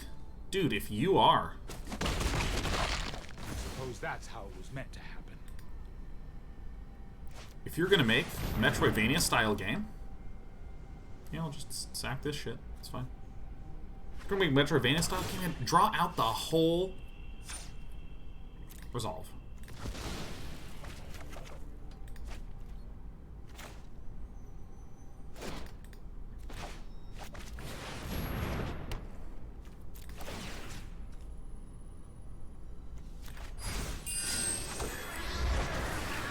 dude, if you are... Suppose that's how it was meant to happen. If you're gonna make a Metroidvania-style game, you know, just sack this shit. It's fine. If you're gonna make a Metroidvania-style game, draw out the whole resolve.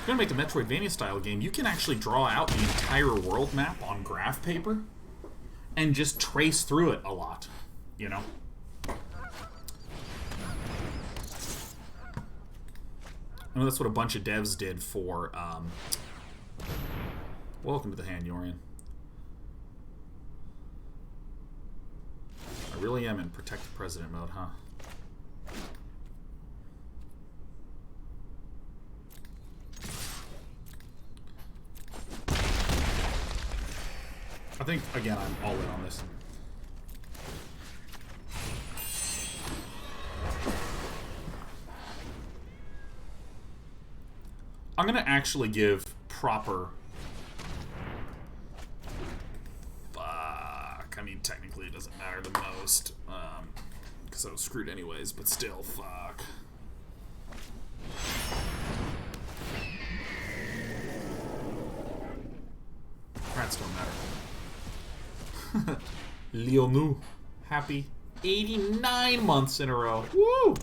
If you're gonna make a Metroidvania style game, you can actually draw out the entire world map on graph paper and just trace through it a lot, you know? I know that's what a bunch of devs did for, welcome to the hand, Yorian. I really am in Protect the President mode, huh? I think, again, I'm all in on this. I'm gonna actually give proper... Fuck. I mean, technically it doesn't matter the most. Because I was screwed anyways, but still, fuck. Rats don't matter. Leonu. Happy 89 months in a row. Woo!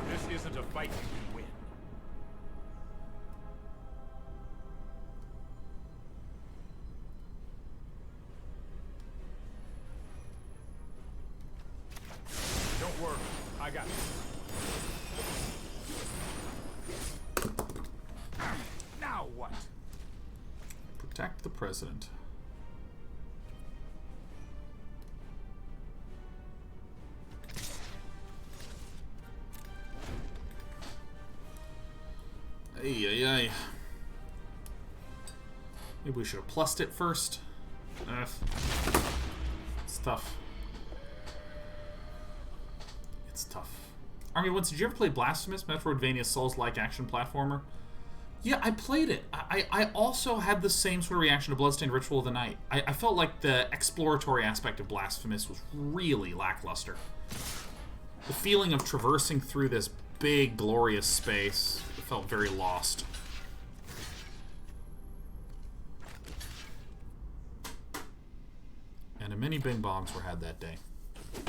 This isn't a fight you can win. Don't worry, I got you. Now what? Protect the president. Ay. Maybe we should have plussed it first. It's tough. It's tough. Army Once, did you ever play Blasphemous, Metroidvania Souls-like action platformer? Yeah, I played it. I also had the same sort of reaction to Bloodstained Ritual of the Night. I felt like the exploratory aspect of Blasphemous was really lackluster. The feeling of traversing through this big, glorious space, it felt very lost. And a many bing bongs were had that day. You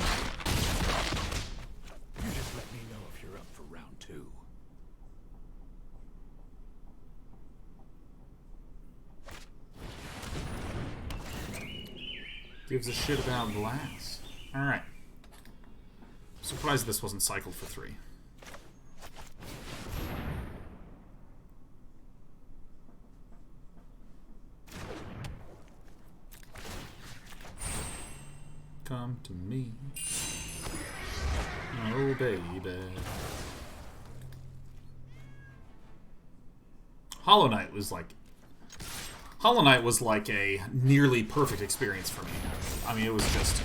just let me know if you're up for round 2. Gives a shit about glass. Alright. Surprised this wasn't cycled for 3. Come to me. Oh, baby. Hollow Knight was like a nearly perfect experience for me. I mean, it was just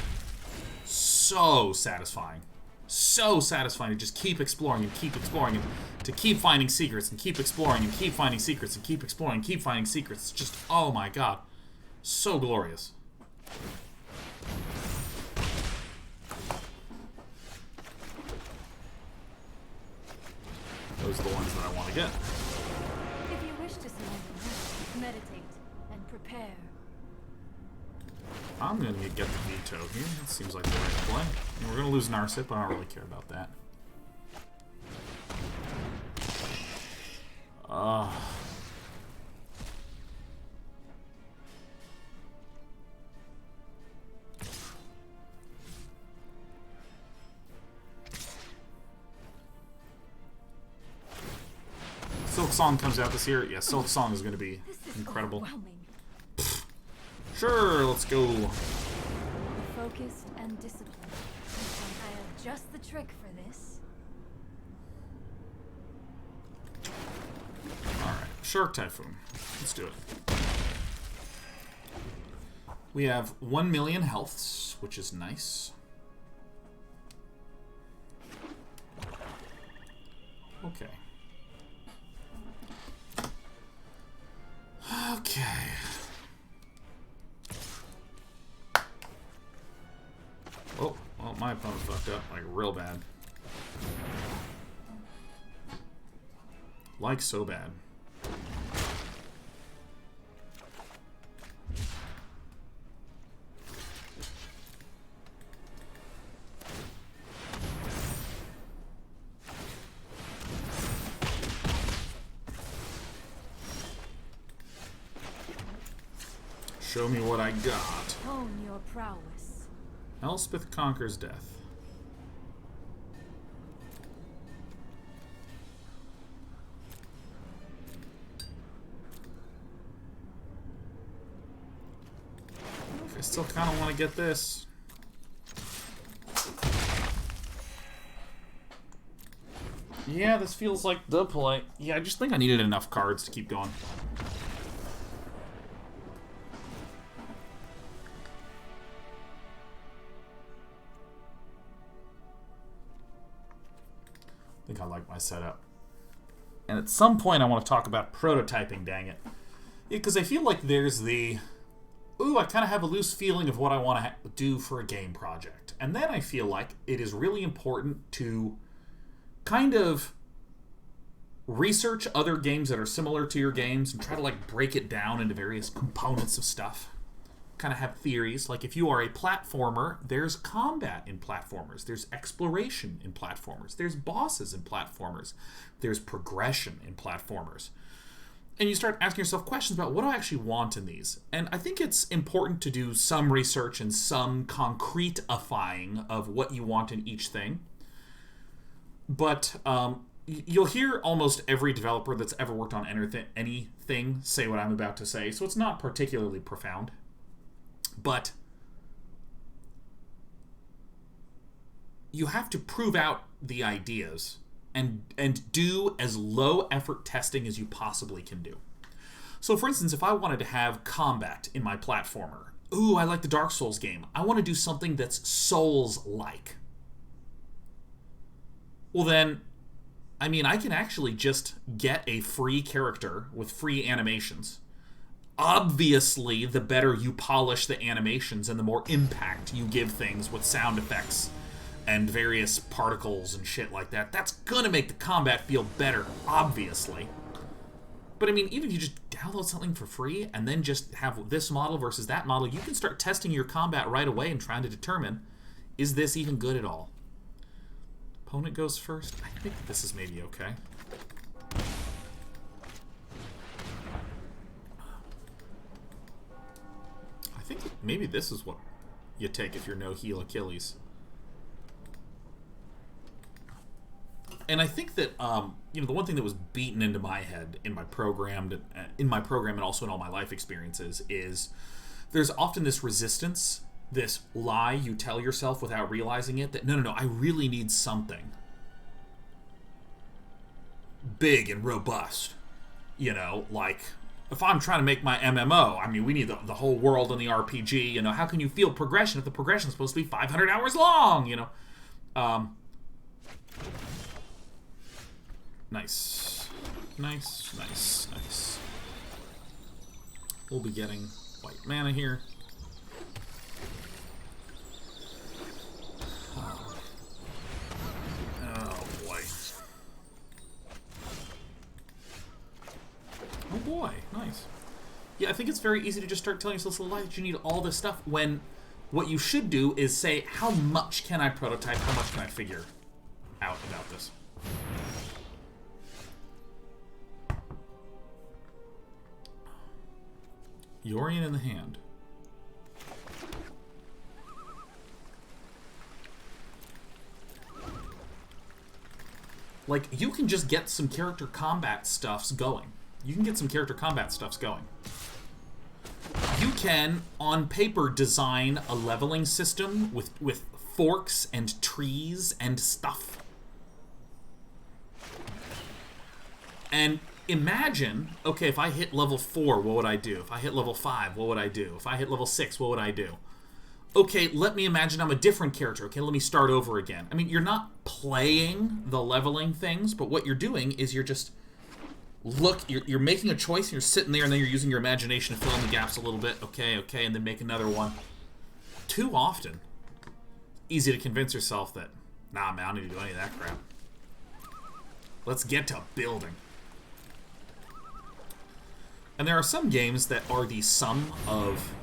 so satisfying. So satisfying to just keep exploring and keep exploring and to keep finding secrets and keep exploring and keep finding secrets and keep exploring and keep finding secrets. Just, oh my god. So glorious. Those are the ones that I want to get. If you wish to surrender, meditate and prepare. I'm going to get the Veto here. That seems like the right play. And we're going to lose Narset, but I don't really care about that. Silk Song comes out this year. Yeah, Silk Song is going to be incredible. Sure, let's go. Focused and disciplined. I have just the trick for this. Alright, Shark Typhoon. Let's do it. We have 1 million healths, which is nice. Okay. Okay. Oh, well, my opponent fucked up, like, real bad. Like, so bad. Show me what I got. Hone your prowess. Elspeth conquers death. I still kind of want to get this. Yeah, this feels like the play. Yeah, I just think I needed enough cards to keep going. I think I like my setup. And at some point I want to talk about prototyping, dang it. Because I feel like there's the... Ooh, I kind of have a loose feeling of what I want to do for a game project. And then I feel like it is really important to kind of research other games that are similar to your games and try to like break it down into various components of stuff. Kind of have theories. Like if you are a platformer, there's combat in platformers. There's exploration in platformers. There's bosses in platformers. There's progression in platformers. And you start asking yourself questions about what do I actually want in these? And I think it's important to do some research and some concreteifying of what you want in each thing. But you'll hear almost every developer that's ever worked on anything say what I'm about to say, so it's not particularly profound. But you have to prove out the ideas and do as low effort testing as you possibly can do. So for instance, if I wanted to have combat in my platformer, ooh, I like the Dark Souls game. I want to do something that's Souls-like. Well then, I mean, I can actually just get a free character with free animations. Obviously, the better you polish the animations and the more impact you give things with sound effects and various particles and shit like that. That's gonna make the combat feel better, obviously. But I mean, even if you just download something for free and then just have this model versus that model, you can start testing your combat right away and trying to determine, is this even good at all? Opponent goes first. I think this is maybe okay. I think maybe this is what you take if you're no heal Achilles. And I think that you know, the one thing that was beaten into my head in my program and also in all my life experiences is there's often this resistance, this lie you tell yourself without realizing it, that no, I really need something big and robust. You know, like if I'm trying to make my MMO, I mean, we need the whole world in the RPG. You know, how can you feel progression if the progression is supposed to be 500 hours long? You know, nice. We'll be getting white mana here. Oh boy. Oh boy, nice. Yeah, I think it's very easy to just start telling yourself a lie that you need all this stuff when what you should do is say, how much can I prototype, how much can I figure out about this? Yorion in the hand. Like, you can just get some character combat stuffs going. You can, on paper, design a leveling system with forks and trees and stuff. And imagine, okay, if I hit level 4, what would I do? If I hit level 5, what would I do? If I hit level 6, what would I do? Okay, let me imagine I'm a different character. Okay, let me start over again. I mean, you're not playing the leveling things, but what you're doing is you're just... you're making a choice, and you're sitting there, and then you're using your imagination to fill in the gaps a little bit. Okay, and then make another one. Too often, easy to convince yourself that, nah, man, I don't need to do any of that crap. Let's get to building. And there are some games that are the sum of...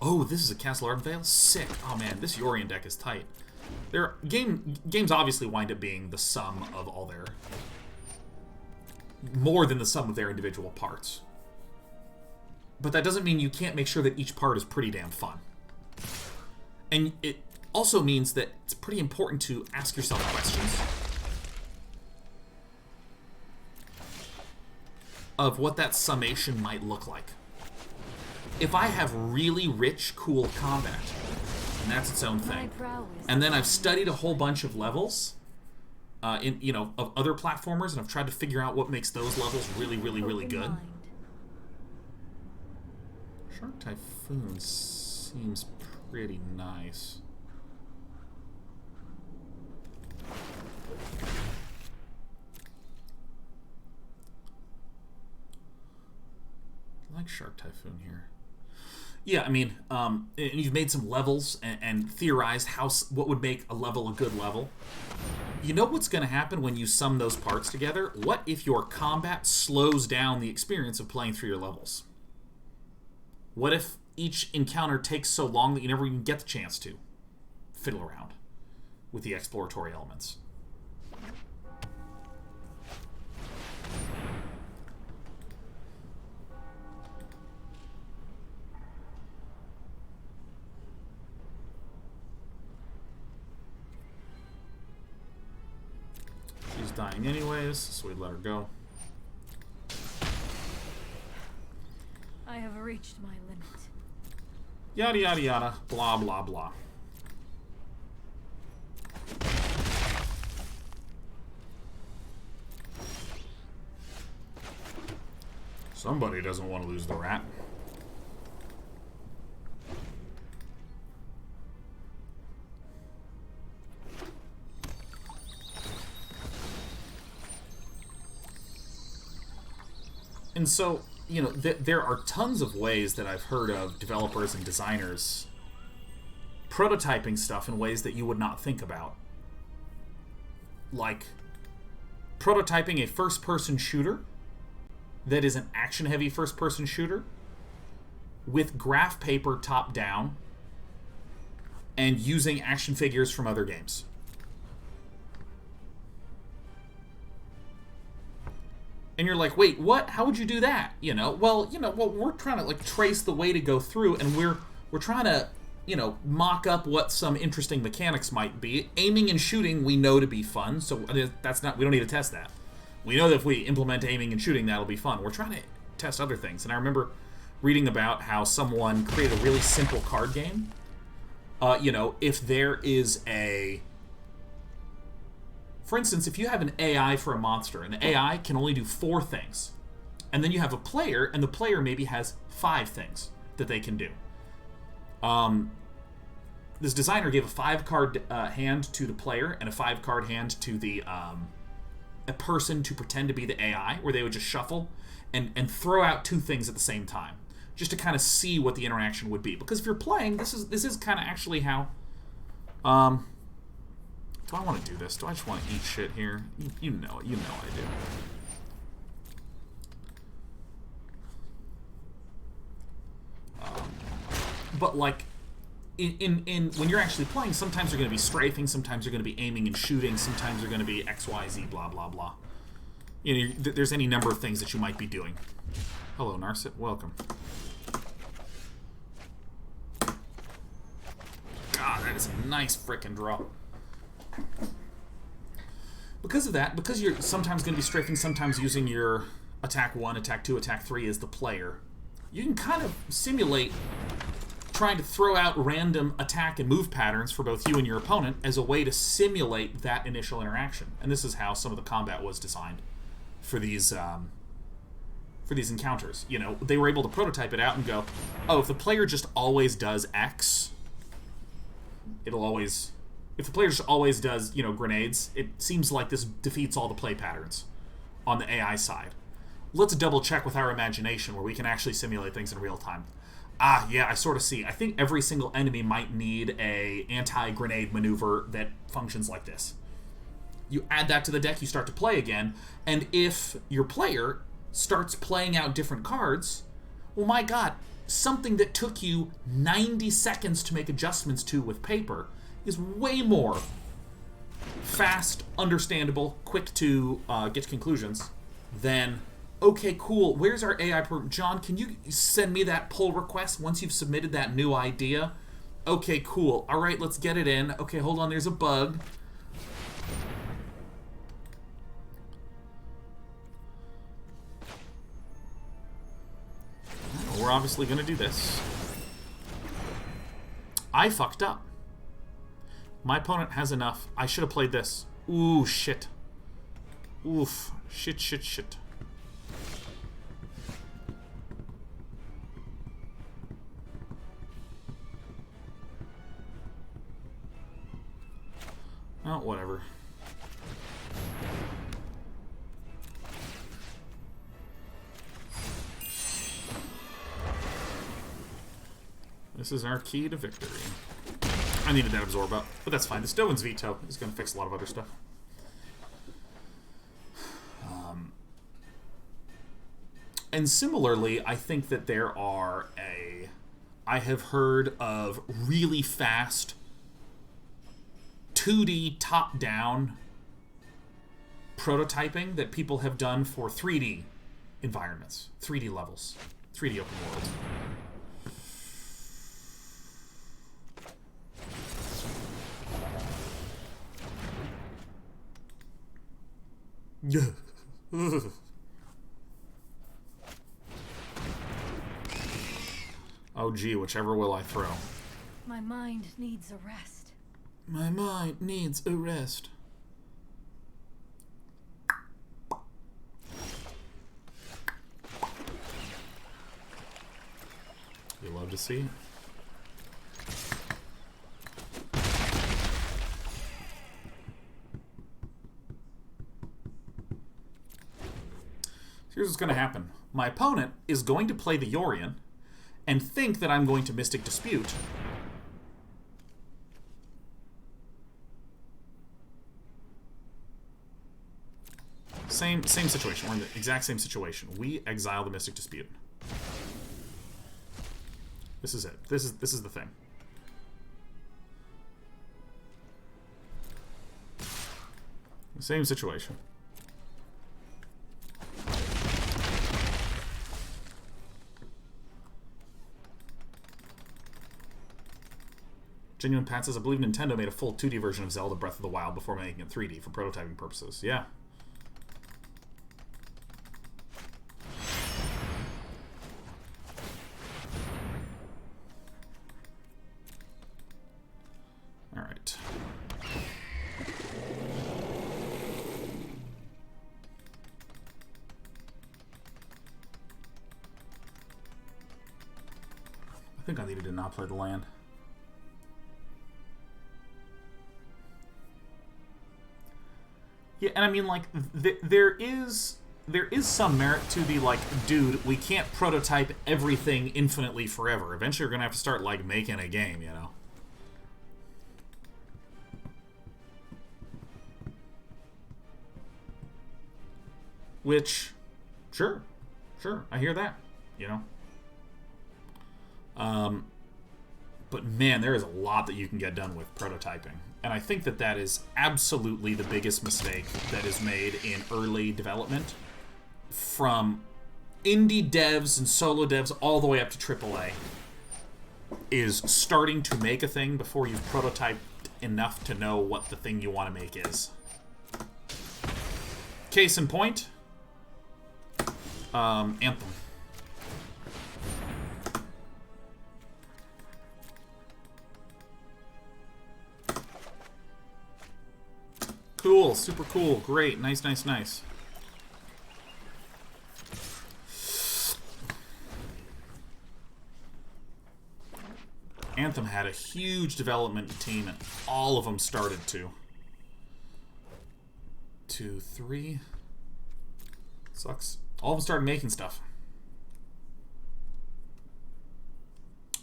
Oh, this is a Castle Ardenvale? Sick. Oh man, this Yorion deck is tight. Games obviously wind up being the sum of all their... more than the sum of their individual parts. But that doesn't mean you can't make sure that each part is pretty damn fun. And it also means that it's pretty important to ask yourself questions of what that summation might look like. If I have really rich, cool combat, and that's its own thing, and then I've studied a whole bunch of levels of other platformers, and I've tried to figure out what makes those levels really, really, really good. Shark Typhoon seems pretty nice. I like Shark Typhoon here. Yeah, I mean, you've made some levels and theorized what would make a level a good level. You know what's going to happen when you sum those parts together? What if your combat slows down the experience of playing through your levels? What if each encounter takes so long that you never even get the chance to fiddle around with the exploratory elements? She's dying anyways, so we'd let her go. I have reached my limit. Yada yada yada, blah blah blah. Somebody doesn't want to lose the rat. And so, you know, there are tons of ways that I've heard of developers and designers prototyping stuff in ways that you would not think about. like prototyping a first-person shooter that is an action-heavy first-person shooter with graph paper top-down and using action figures from other games. And you're like, wait, what? How would you do that? Well, we're trying to like trace the way to go through, and we're trying to, mock up what some interesting mechanics might be. Aiming and shooting we know to be fun, so that's not, we don't need to test that. We know that if we implement aiming and shooting, that'll be fun. We're trying to test other things. And I remember reading about how someone created a really simple card game. If there is a... For instance, if you have an AI for a monster, and the AI can only do 4 things, and then you have a player, and the player maybe has 5 things that they can do. This designer gave a 5-card hand to the player and a 5-card hand to the a person to pretend to be the AI, where they would just shuffle and throw out 2 things at the same time, just to kind of see what the interaction would be. Because if you're playing, this is kind of actually how. Do I want to do this? Do I just want to eat shit here? You know it. You know I do. But like, in when you're actually playing, sometimes you're going to be strafing, sometimes you're going to be aiming and shooting, sometimes you're going to be X, Y, Z, blah, blah, blah. There's any number of things that you might be doing. Hello, Narset. Welcome. God, that is a nice frickin' draw. Because of that, because you're sometimes going to be strafing, sometimes using your attack 1, attack 2, attack 3 as the player, you can kind of simulate trying to throw out random attack and move patterns for both you and your opponent as a way to simulate that initial interaction. And this is how some of the combat was designed for these encounters. They were able to prototype it out and go, oh, if the player just always does X, it'll always... If the player just always does, grenades, it seems like this defeats all the play patterns on the AI side. Let's double check with our imagination where we can actually simulate things in real time. Ah, yeah, I sort of see. I think every single enemy might need a anti-grenade maneuver that functions like this. You add that to the deck, you start to play again, and if your player starts playing out different cards, well, my God, something that took you 90 seconds to make adjustments to with paper is way more fast, understandable, quick to get to conclusions than, okay, cool, where's our AI program? John, can you send me that pull request once you've submitted that new idea? Okay, cool. All right, let's get it in. Okay, hold on, there's a bug. Well, we're obviously going to do this. I fucked up. My opponent has enough. I should have played this. Ooh, shit. Oof. Shit, shit, shit. Oh, whatever. This is our key to victory. I needed that absorb up, but that's fine. This Dovin's Veto is going to fix a lot of other stuff. And similarly, I think that there are I have heard of really fast 2D top-down prototyping that people have done for 3D environments, 3D levels, 3D open worlds. Oh gee, whichever will I throw. My mind needs a rest. My mind needs a rest. You love to see. Here's what's going to happen. My opponent is going to play the Yorion and think that I'm going to Mystic Dispute. Same situation. We're in the exact same situation. We exile the Mystic Dispute. This is it. This is the thing. Same situation. Genuine Pat says, I believe Nintendo made a full 2D version of Zelda Breath of the Wild before making it 3D for prototyping purposes. Yeah. Alright. I think I needed to not play the land. Yeah, and I mean, like, there is some merit to the, like, dude, we can't prototype everything infinitely forever. Eventually you're going to have to start, like, making a game, you know? Which, sure, I hear that, you know? But man, there is a lot that you can get done with prototyping. And I think that that is absolutely the biggest mistake that is made in early development. From indie devs and solo devs all the way up to AAA. Is starting to make a thing before you've prototyped enough to know what the thing you want to make is. Case in point, Anthem. Cool, super cool, great, nice. Anthem had a huge development team, and all of them started to. 2, 3. Sucks. All of them started making stuff.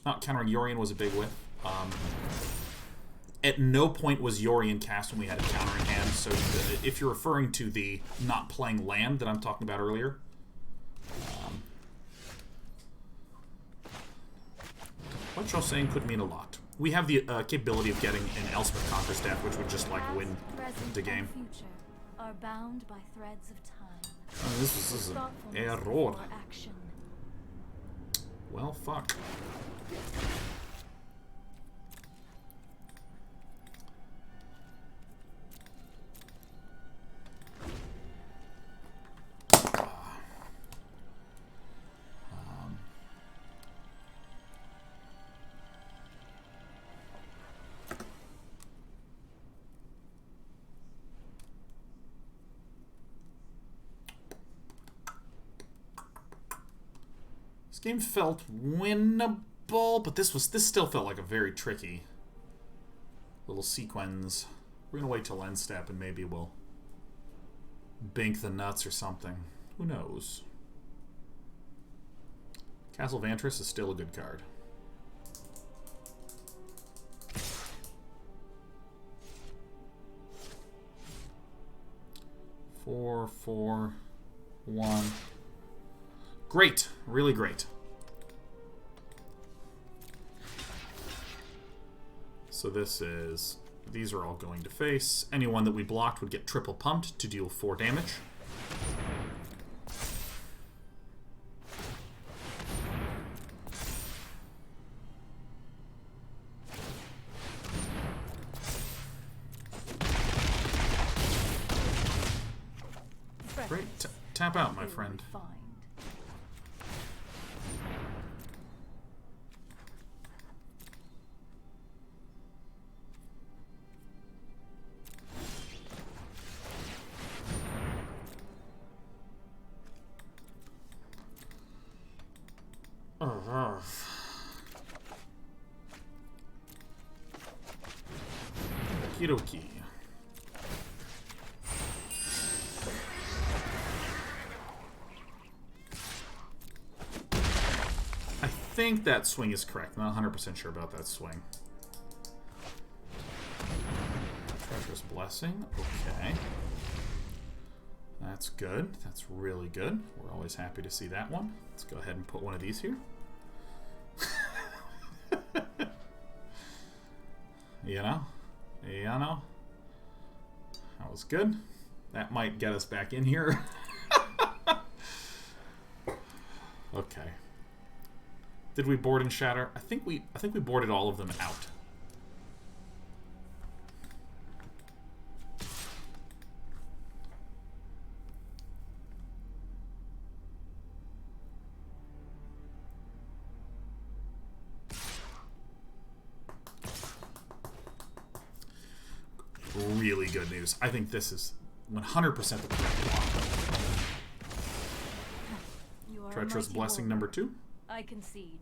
Not countering Yorion was a big whiff. At no point was Yorion cast when we had a counter in hand, so if you're referring to the not playing land that I'm talking about earlier, what you're saying could mean a lot. We have the capability of getting an Elspeth Conqueror's Death, which would just, like, win the game. Are bound by threads of time. Oh, this is an error. Well, fuck. This game felt winnable, but this still felt like a very tricky little sequence. We're gonna wait till end step and maybe we'll bank the nuts or something. Who knows? Castle Vantress is still a good card. Four, 4, 1. Great, really great. So these are all going to face. Anyone that we blocked would get triple pumped to deal 4 damage. Great, tap out, my friend. Okie I think that swing is correct. Not 100% sure about that swing. Treacherous Blessing. Okay. That's good. That's really good. We're always happy to see that one. Let's go ahead and put one of these here. You know? That was good. That might get us back in here. Okay. Did we board and shatter? I think we boarded all of them out. Really good news. I think this is 100% the correct one. Treacherous Blessing number 2. I concede.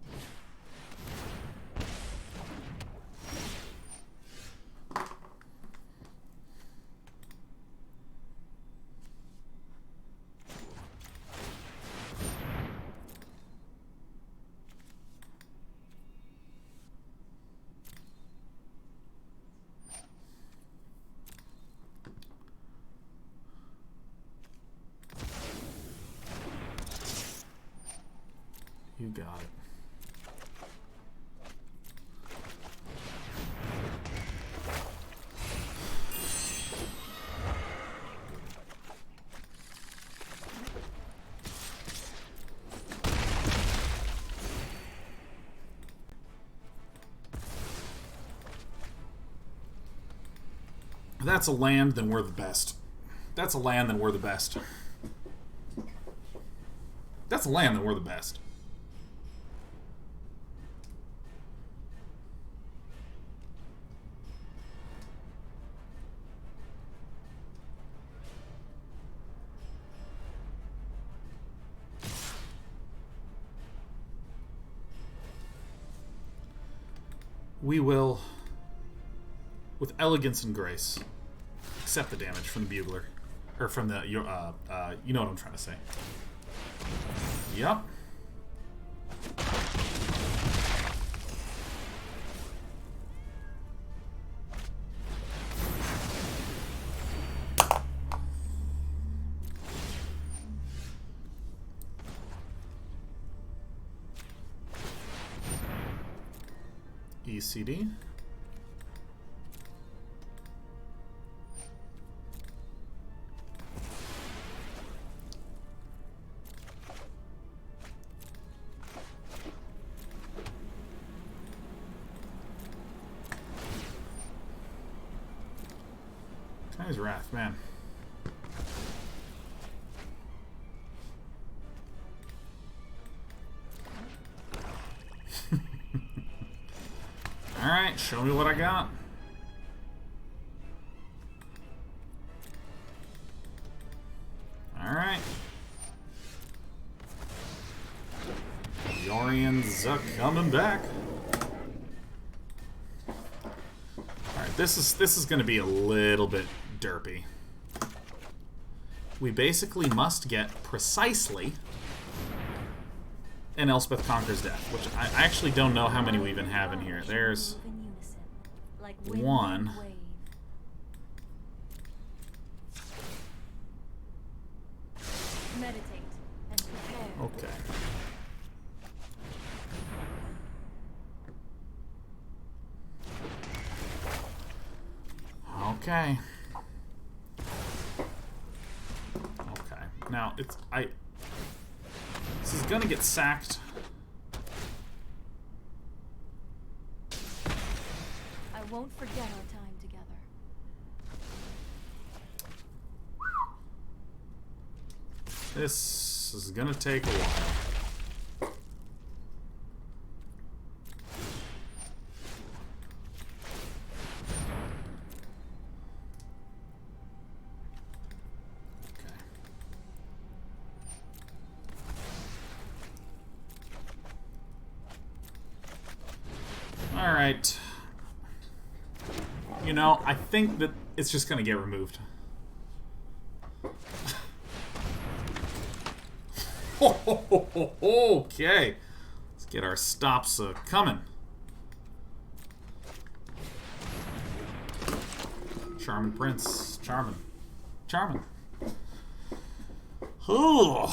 You got it. If that's a land, then we're the best. That's a land, then we're the best. That's a land, then we're the best. We will, with elegance and grace, accept the damage from the bugler, or from the you know what I'm trying to say. Yep. ECD. Nice Wrath, man. Alright, show me what I got. Alright. Yorian's coming back. Alright, this is gonna be a little bit derpy. We basically must get precisely an Elspeth Conquers Death, which I actually don't know how many we even have in here. There's one. Meditate and prepare. Okay. Okay. Okay. Now it's this is gonna get sacked. I won't forget our time together. This is gonna take a while. Alright. You know, I think that it's just gonna get removed. Okay. Let's get our stops coming. Charmin Prince. Charmin. Charmin. Ooh.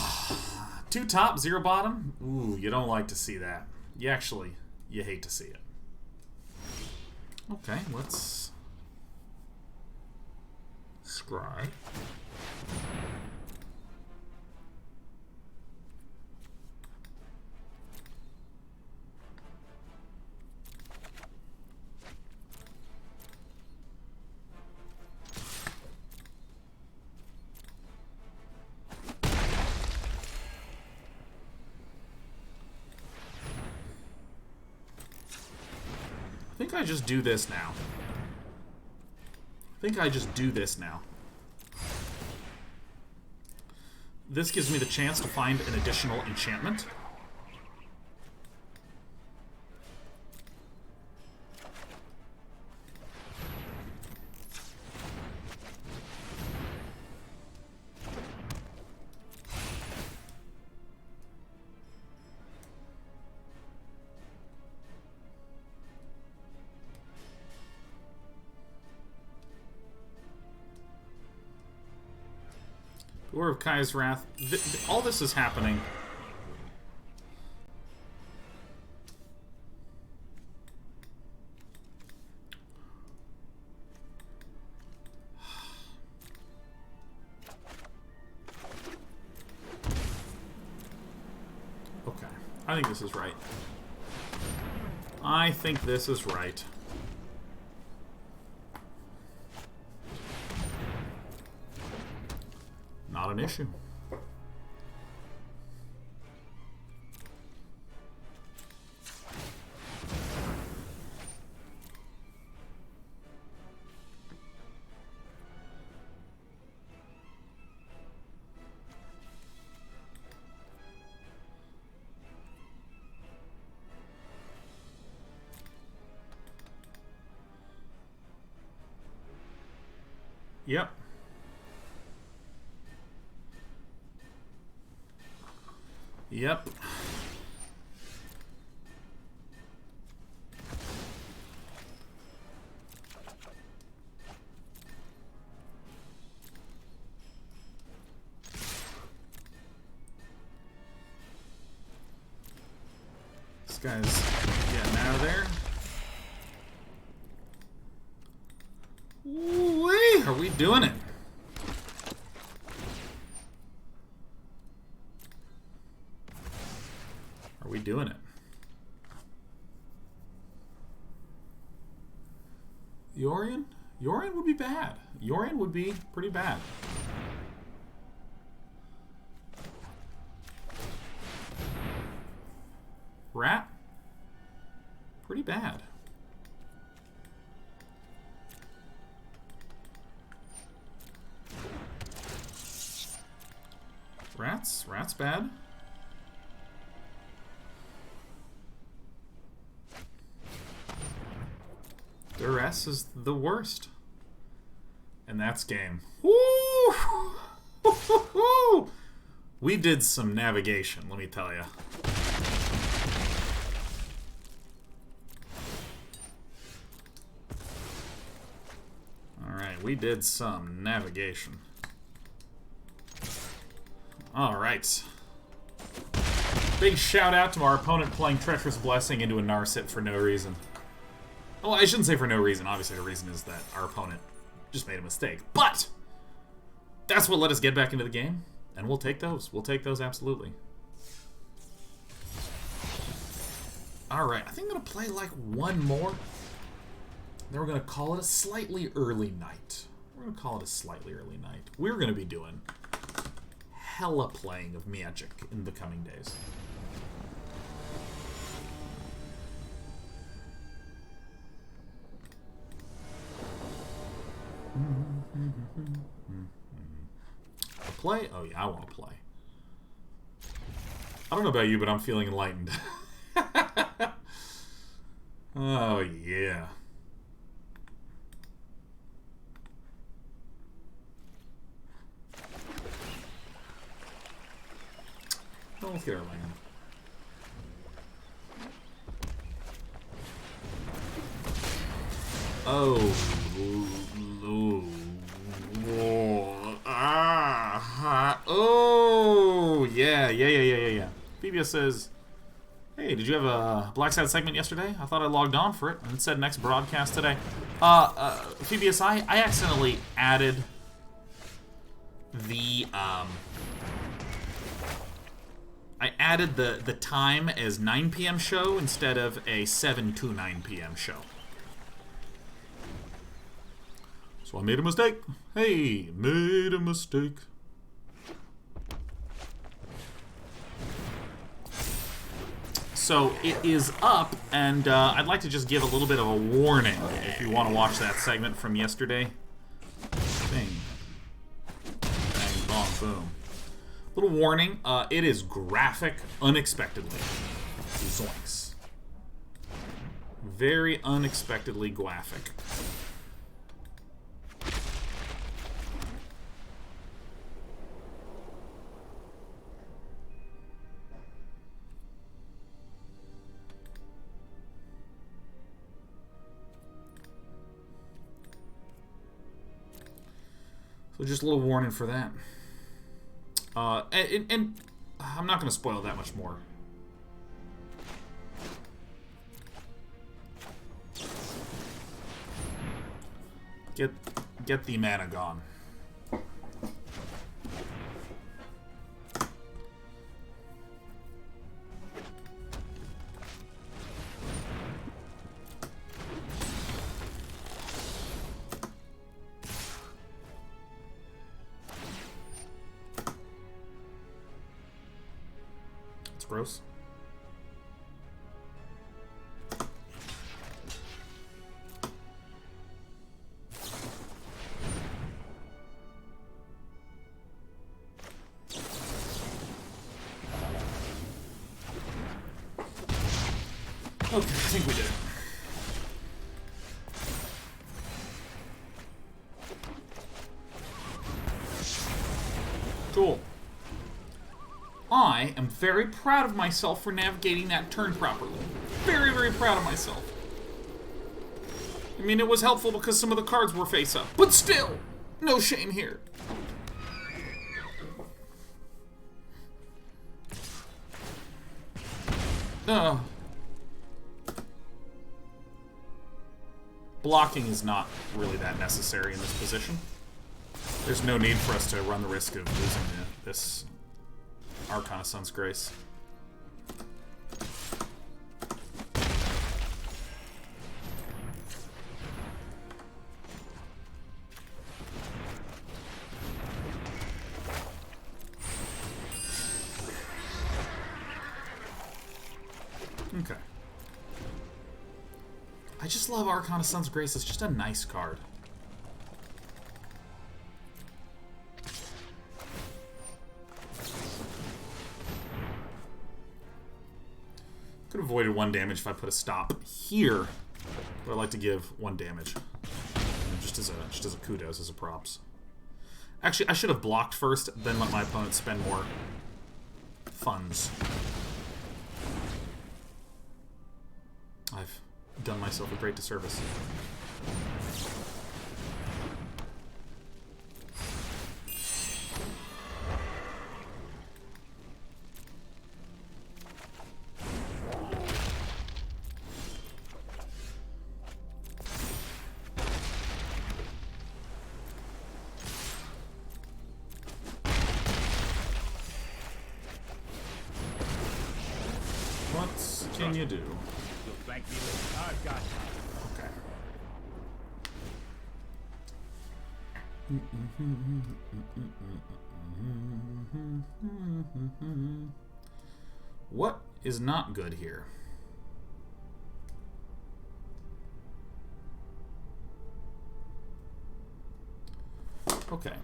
2 top, 0 bottom. Ooh, you don't like to see that. You hate to see it. Okay, let's scry. I think I just do this now. This gives me the chance to find an additional enchantment. War of Kai's Wrath. All this is happening. Okay. I think this is right. I think this is right. Not an issue. Yep. Yep. This guy's getting out of there. Woo-wee! Are we doing it? Are we doing it? Yorion? Yorion would be bad. Yorion would be pretty bad. Rat? Pretty bad. Rat's bad. Duress is the worst. And that's game. Woo! We did some navigation, let me tell you. Alright, we did some navigation. Alright. Big shout out to our opponent playing Treacherous Blessing into a Narset for no reason. Well, I shouldn't say for no reason. Obviously, the reason is that our opponent just made a mistake. But that's what let us get back into the game, and we'll take those. We'll take those, absolutely. Alright, I think I'm going to play like one more. Then we're going to call it a slightly early night. We're going to call it a slightly early night. We're going to be doing hella playing of Magic in the coming days. Play? Oh yeah, I want to play. I don't know about you, but I'm feeling enlightened. Oh yeah. Oh, let's get our land. Oh. Oh. Phoebia says, hey, did you have a Black Side segment yesterday? I thought I logged on for it, and it said next broadcast today. Phoebus, I accidentally added the, the time as 9 p.m. show instead of a 7 to 9 p.m. show. So I made a mistake. Hey, made a mistake. So it is up, and I'd like to just give a little bit of a warning if you want to watch that segment from yesterday. Bing. Bang, bong, boom. Little warning, it is graphic unexpectedly. Zoinks. Very unexpectedly graphic. So just a little warning for that. And I'm not going to spoil that much more. Get the mana gone. Gross. Okay, I think we did it. Cool. I am very proud of myself for navigating that turn properly. Very, very proud of myself. I mean, it was helpful because some of the cards were face up, but still, no shame here. Blocking is not really that necessary in this position. There's no need for us to run the risk of losing this Archon of Sun's Grace. Okay. I just love Archon of Sun's Grace. It's just a nice card. Could have avoided 1 damage if I put a stop here, but I like to give 1 damage, just as a kudos, as a props. Actually, I should have blocked first, then let my opponent spend more funds. I've done myself a great disservice. What can you do? You'll thank me later. I've got Okay. What is not good here? Okay.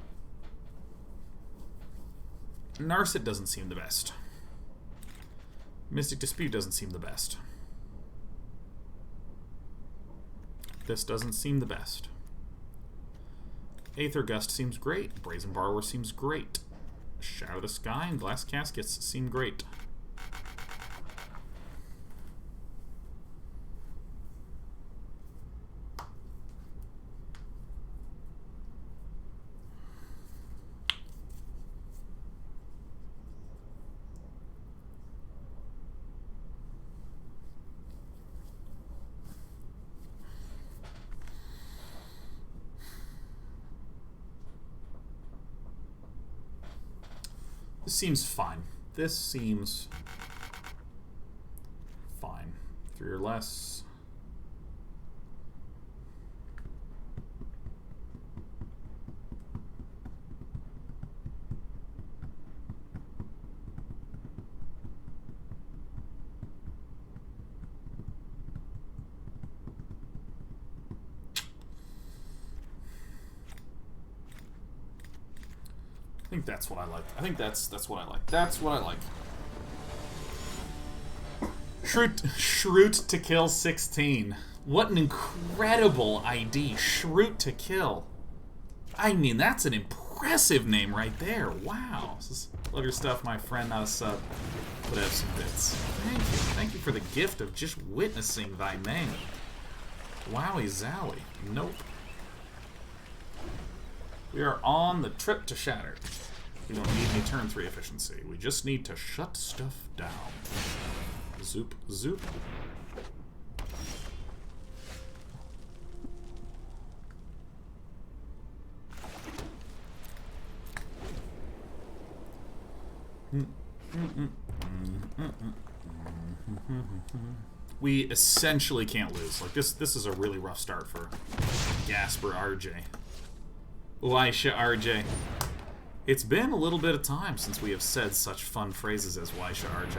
Narset doesn't seem the best. Mystic Dispute doesn't seem the best. This doesn't seem the best. Aether Gust seems great. Brazen Borrower seems great. Shatter the Sky and Glass Caskets seem great. This seems fine. This seems fine. 3 or less. I think that's what I like. I think that's what I like. That's what I like. Shroot to kill 16. What an incredible ID. Shroot to kill. I mean, that's an impressive name right there. Wow. Love your stuff, my friend, not a sub. But I have some bits. Thank you. Thank you for the gift of just witnessing thy name. Wowie zowie. Nope. We are on the trip to Shatter. We don't need any turn 3 efficiency. We just need to shut stuff down. Zoop, zoop. We essentially can't lose. Like this is a really rough start for Gasper RJ. Waisha RJ. It's been a little bit of time since we have said such fun phrases as Waisha RJ.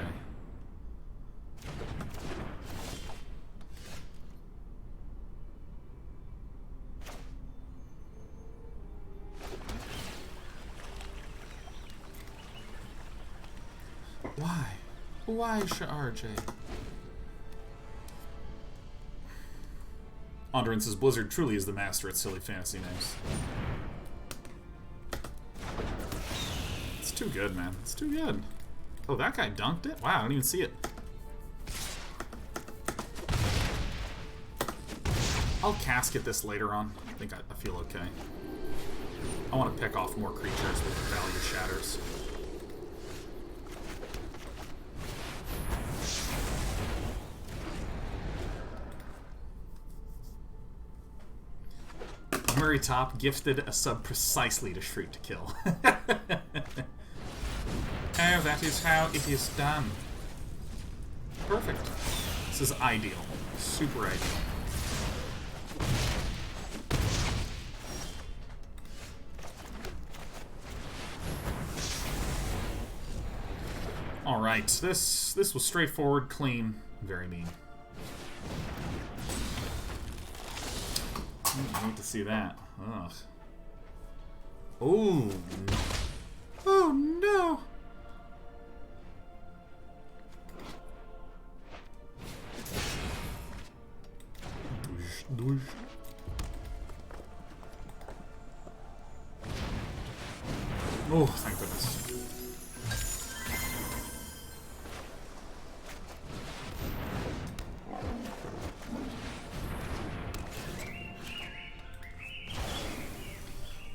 Why? Waisha RJ. Onderin says Blizzard truly is the master at silly fantasy names. It's too good, man. It's too good. Oh, that guy dunked it? Wow, I didn't even see it. I'll casket this later on. I think I feel okay. I want to pick off more creatures with value shatters. Murray Top gifted a sub precisely to Shriek to kill. Oh, that is how it is done. Perfect. This is ideal. Super ideal. Alright, this was straightforward, clean, very mean. I need to see that. Ugh. Oh. Oh no. Oh, thank goodness.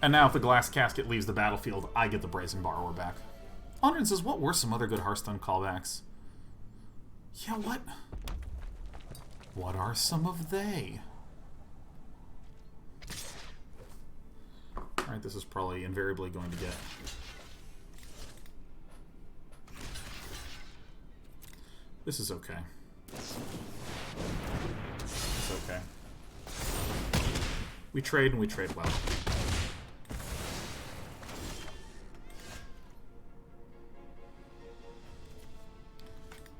And now if the glass casket leaves the battlefield, I get the Brazen Borrower back. Onderin says, what were some other good Hearthstone callbacks? Yeah, what? What are some of they? Alright, this is probably invariably going to get... This is okay. It's okay. We trade and we trade well.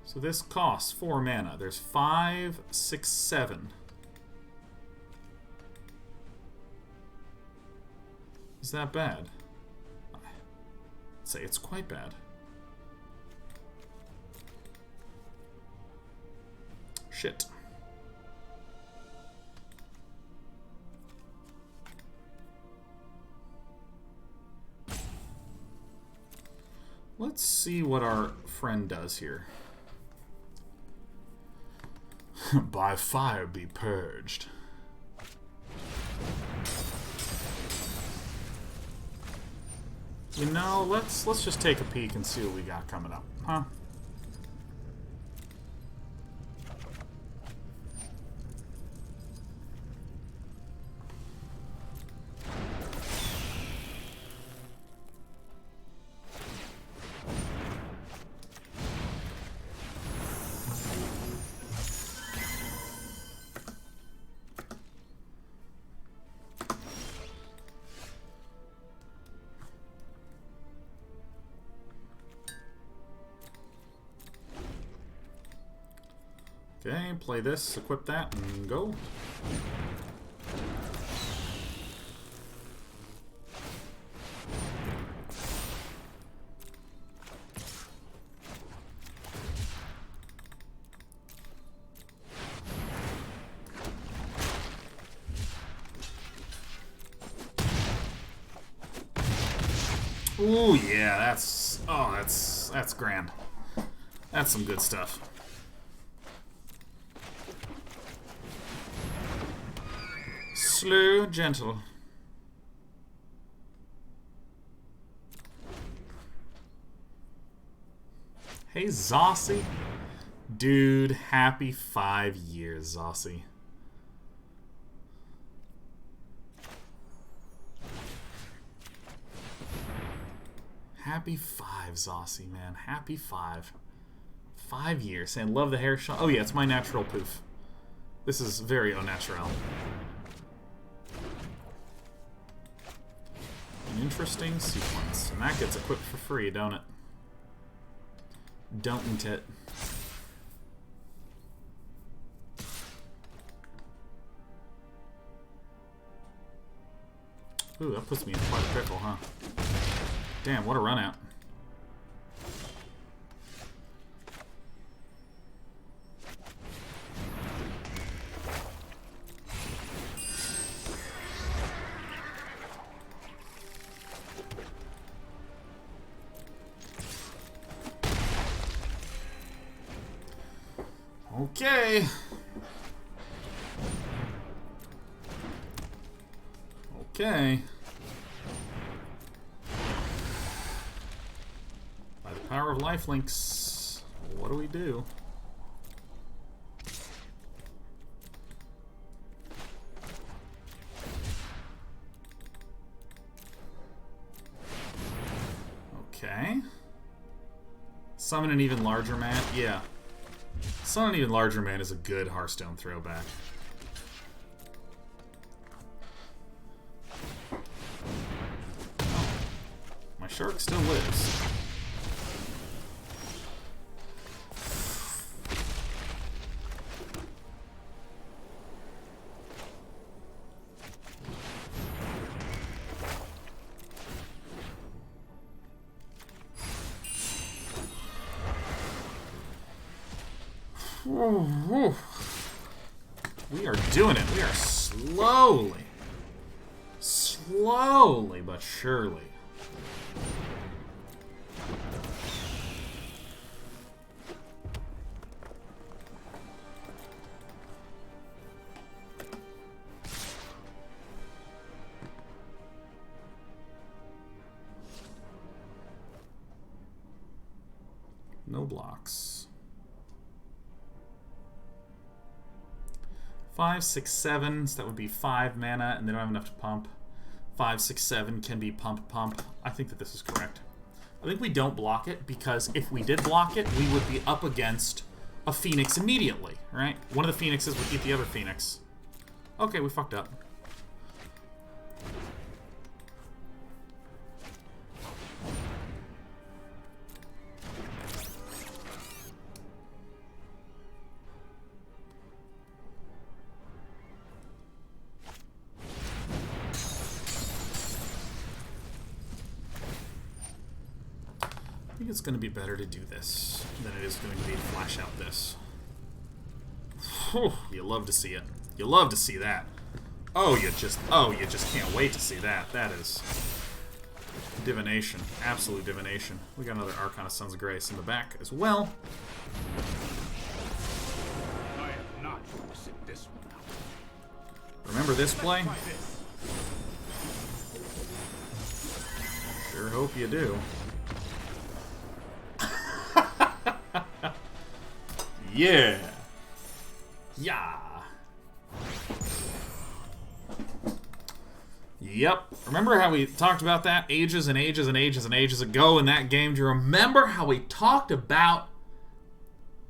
So this costs 4 mana. There's 5, 6, 7. Is that bad? I'd say it's quite bad. Shit. Let's see what our friend does here. By fire be purged. You know, let's just take a peek and see what we got coming up, huh? Okay, play this, equip that, and go. Ooh, yeah, that's grand. That's some good stuff. Slow, gentle. Hey, Zossie. Dude, happy 5 years, Zossie. Happy 5, Zossie, man. Happy 5. 5 years. Saying, love the hair shot. Oh, yeah, it's my natural poof. This is very au naturel. An interesting sequence. And that gets equipped for free, don't it? Don't it? Ooh, that puts me in quite a pickle, huh? Damn, what a run out. Okay. Okay. By the power of lifelinks, what do we do? Okay. Summon an even larger man? Yeah. Summon an even larger man is a good Hearthstone throwback. My shark still lives. We are doing it. We are slowly but surely. No blocks. 5, 6, 7, so that would be 5 mana, and they don't have enough to pump. 5, 6, 7 can be pump. I think that this is correct. I think we don't block it, because if we did block it, we would be up against a Phoenix immediately, right? One of the Phoenixes would eat the other Phoenix. Okay, we fucked up. I think it's going to be better to do this than it is going to be to flash out this. Whew, you love to see it. You love to see that. Oh, you just can't wait to see that. That is divination. Absolute divination. We got another Archon of Sons of Grace in the back as well. I am not going to sit this one out. Remember this play? Sure hope you do. Yeah. Yeah. Yep. Remember how we talked about that ages and ages and ages and ages ago in that game? Do you remember how we talked about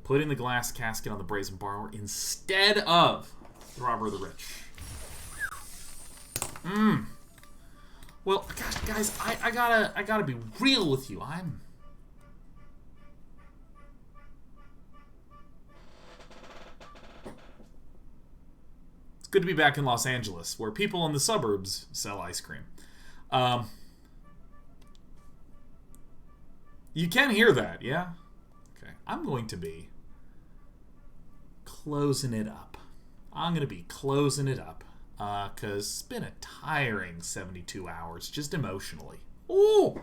putting the glass casket on the Brazen Borrower instead of the Robber of the Rich? Well, gosh, guys, I gotta be real with you. good to be back in Los Angeles, where people in the suburbs sell ice cream. You can hear that, yeah? Okay. I'm going to be closing it up. I'm going to be closing it up. Because it's been a tiring 72 hours, just emotionally. Ooh!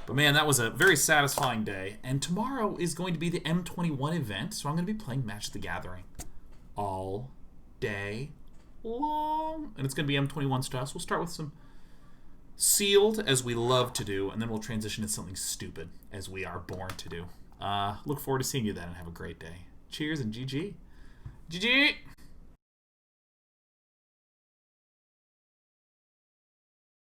But man, that was a very satisfying day. And tomorrow is going to be the M21 event, so I'm going to be playing Magic the Gathering all day long. And it's going to be M21 style, so we'll start with some sealed, as we love to do, and then we'll transition to something stupid, as we are born to do. Look forward to seeing you then, and have a great day. Cheers and GG. GG!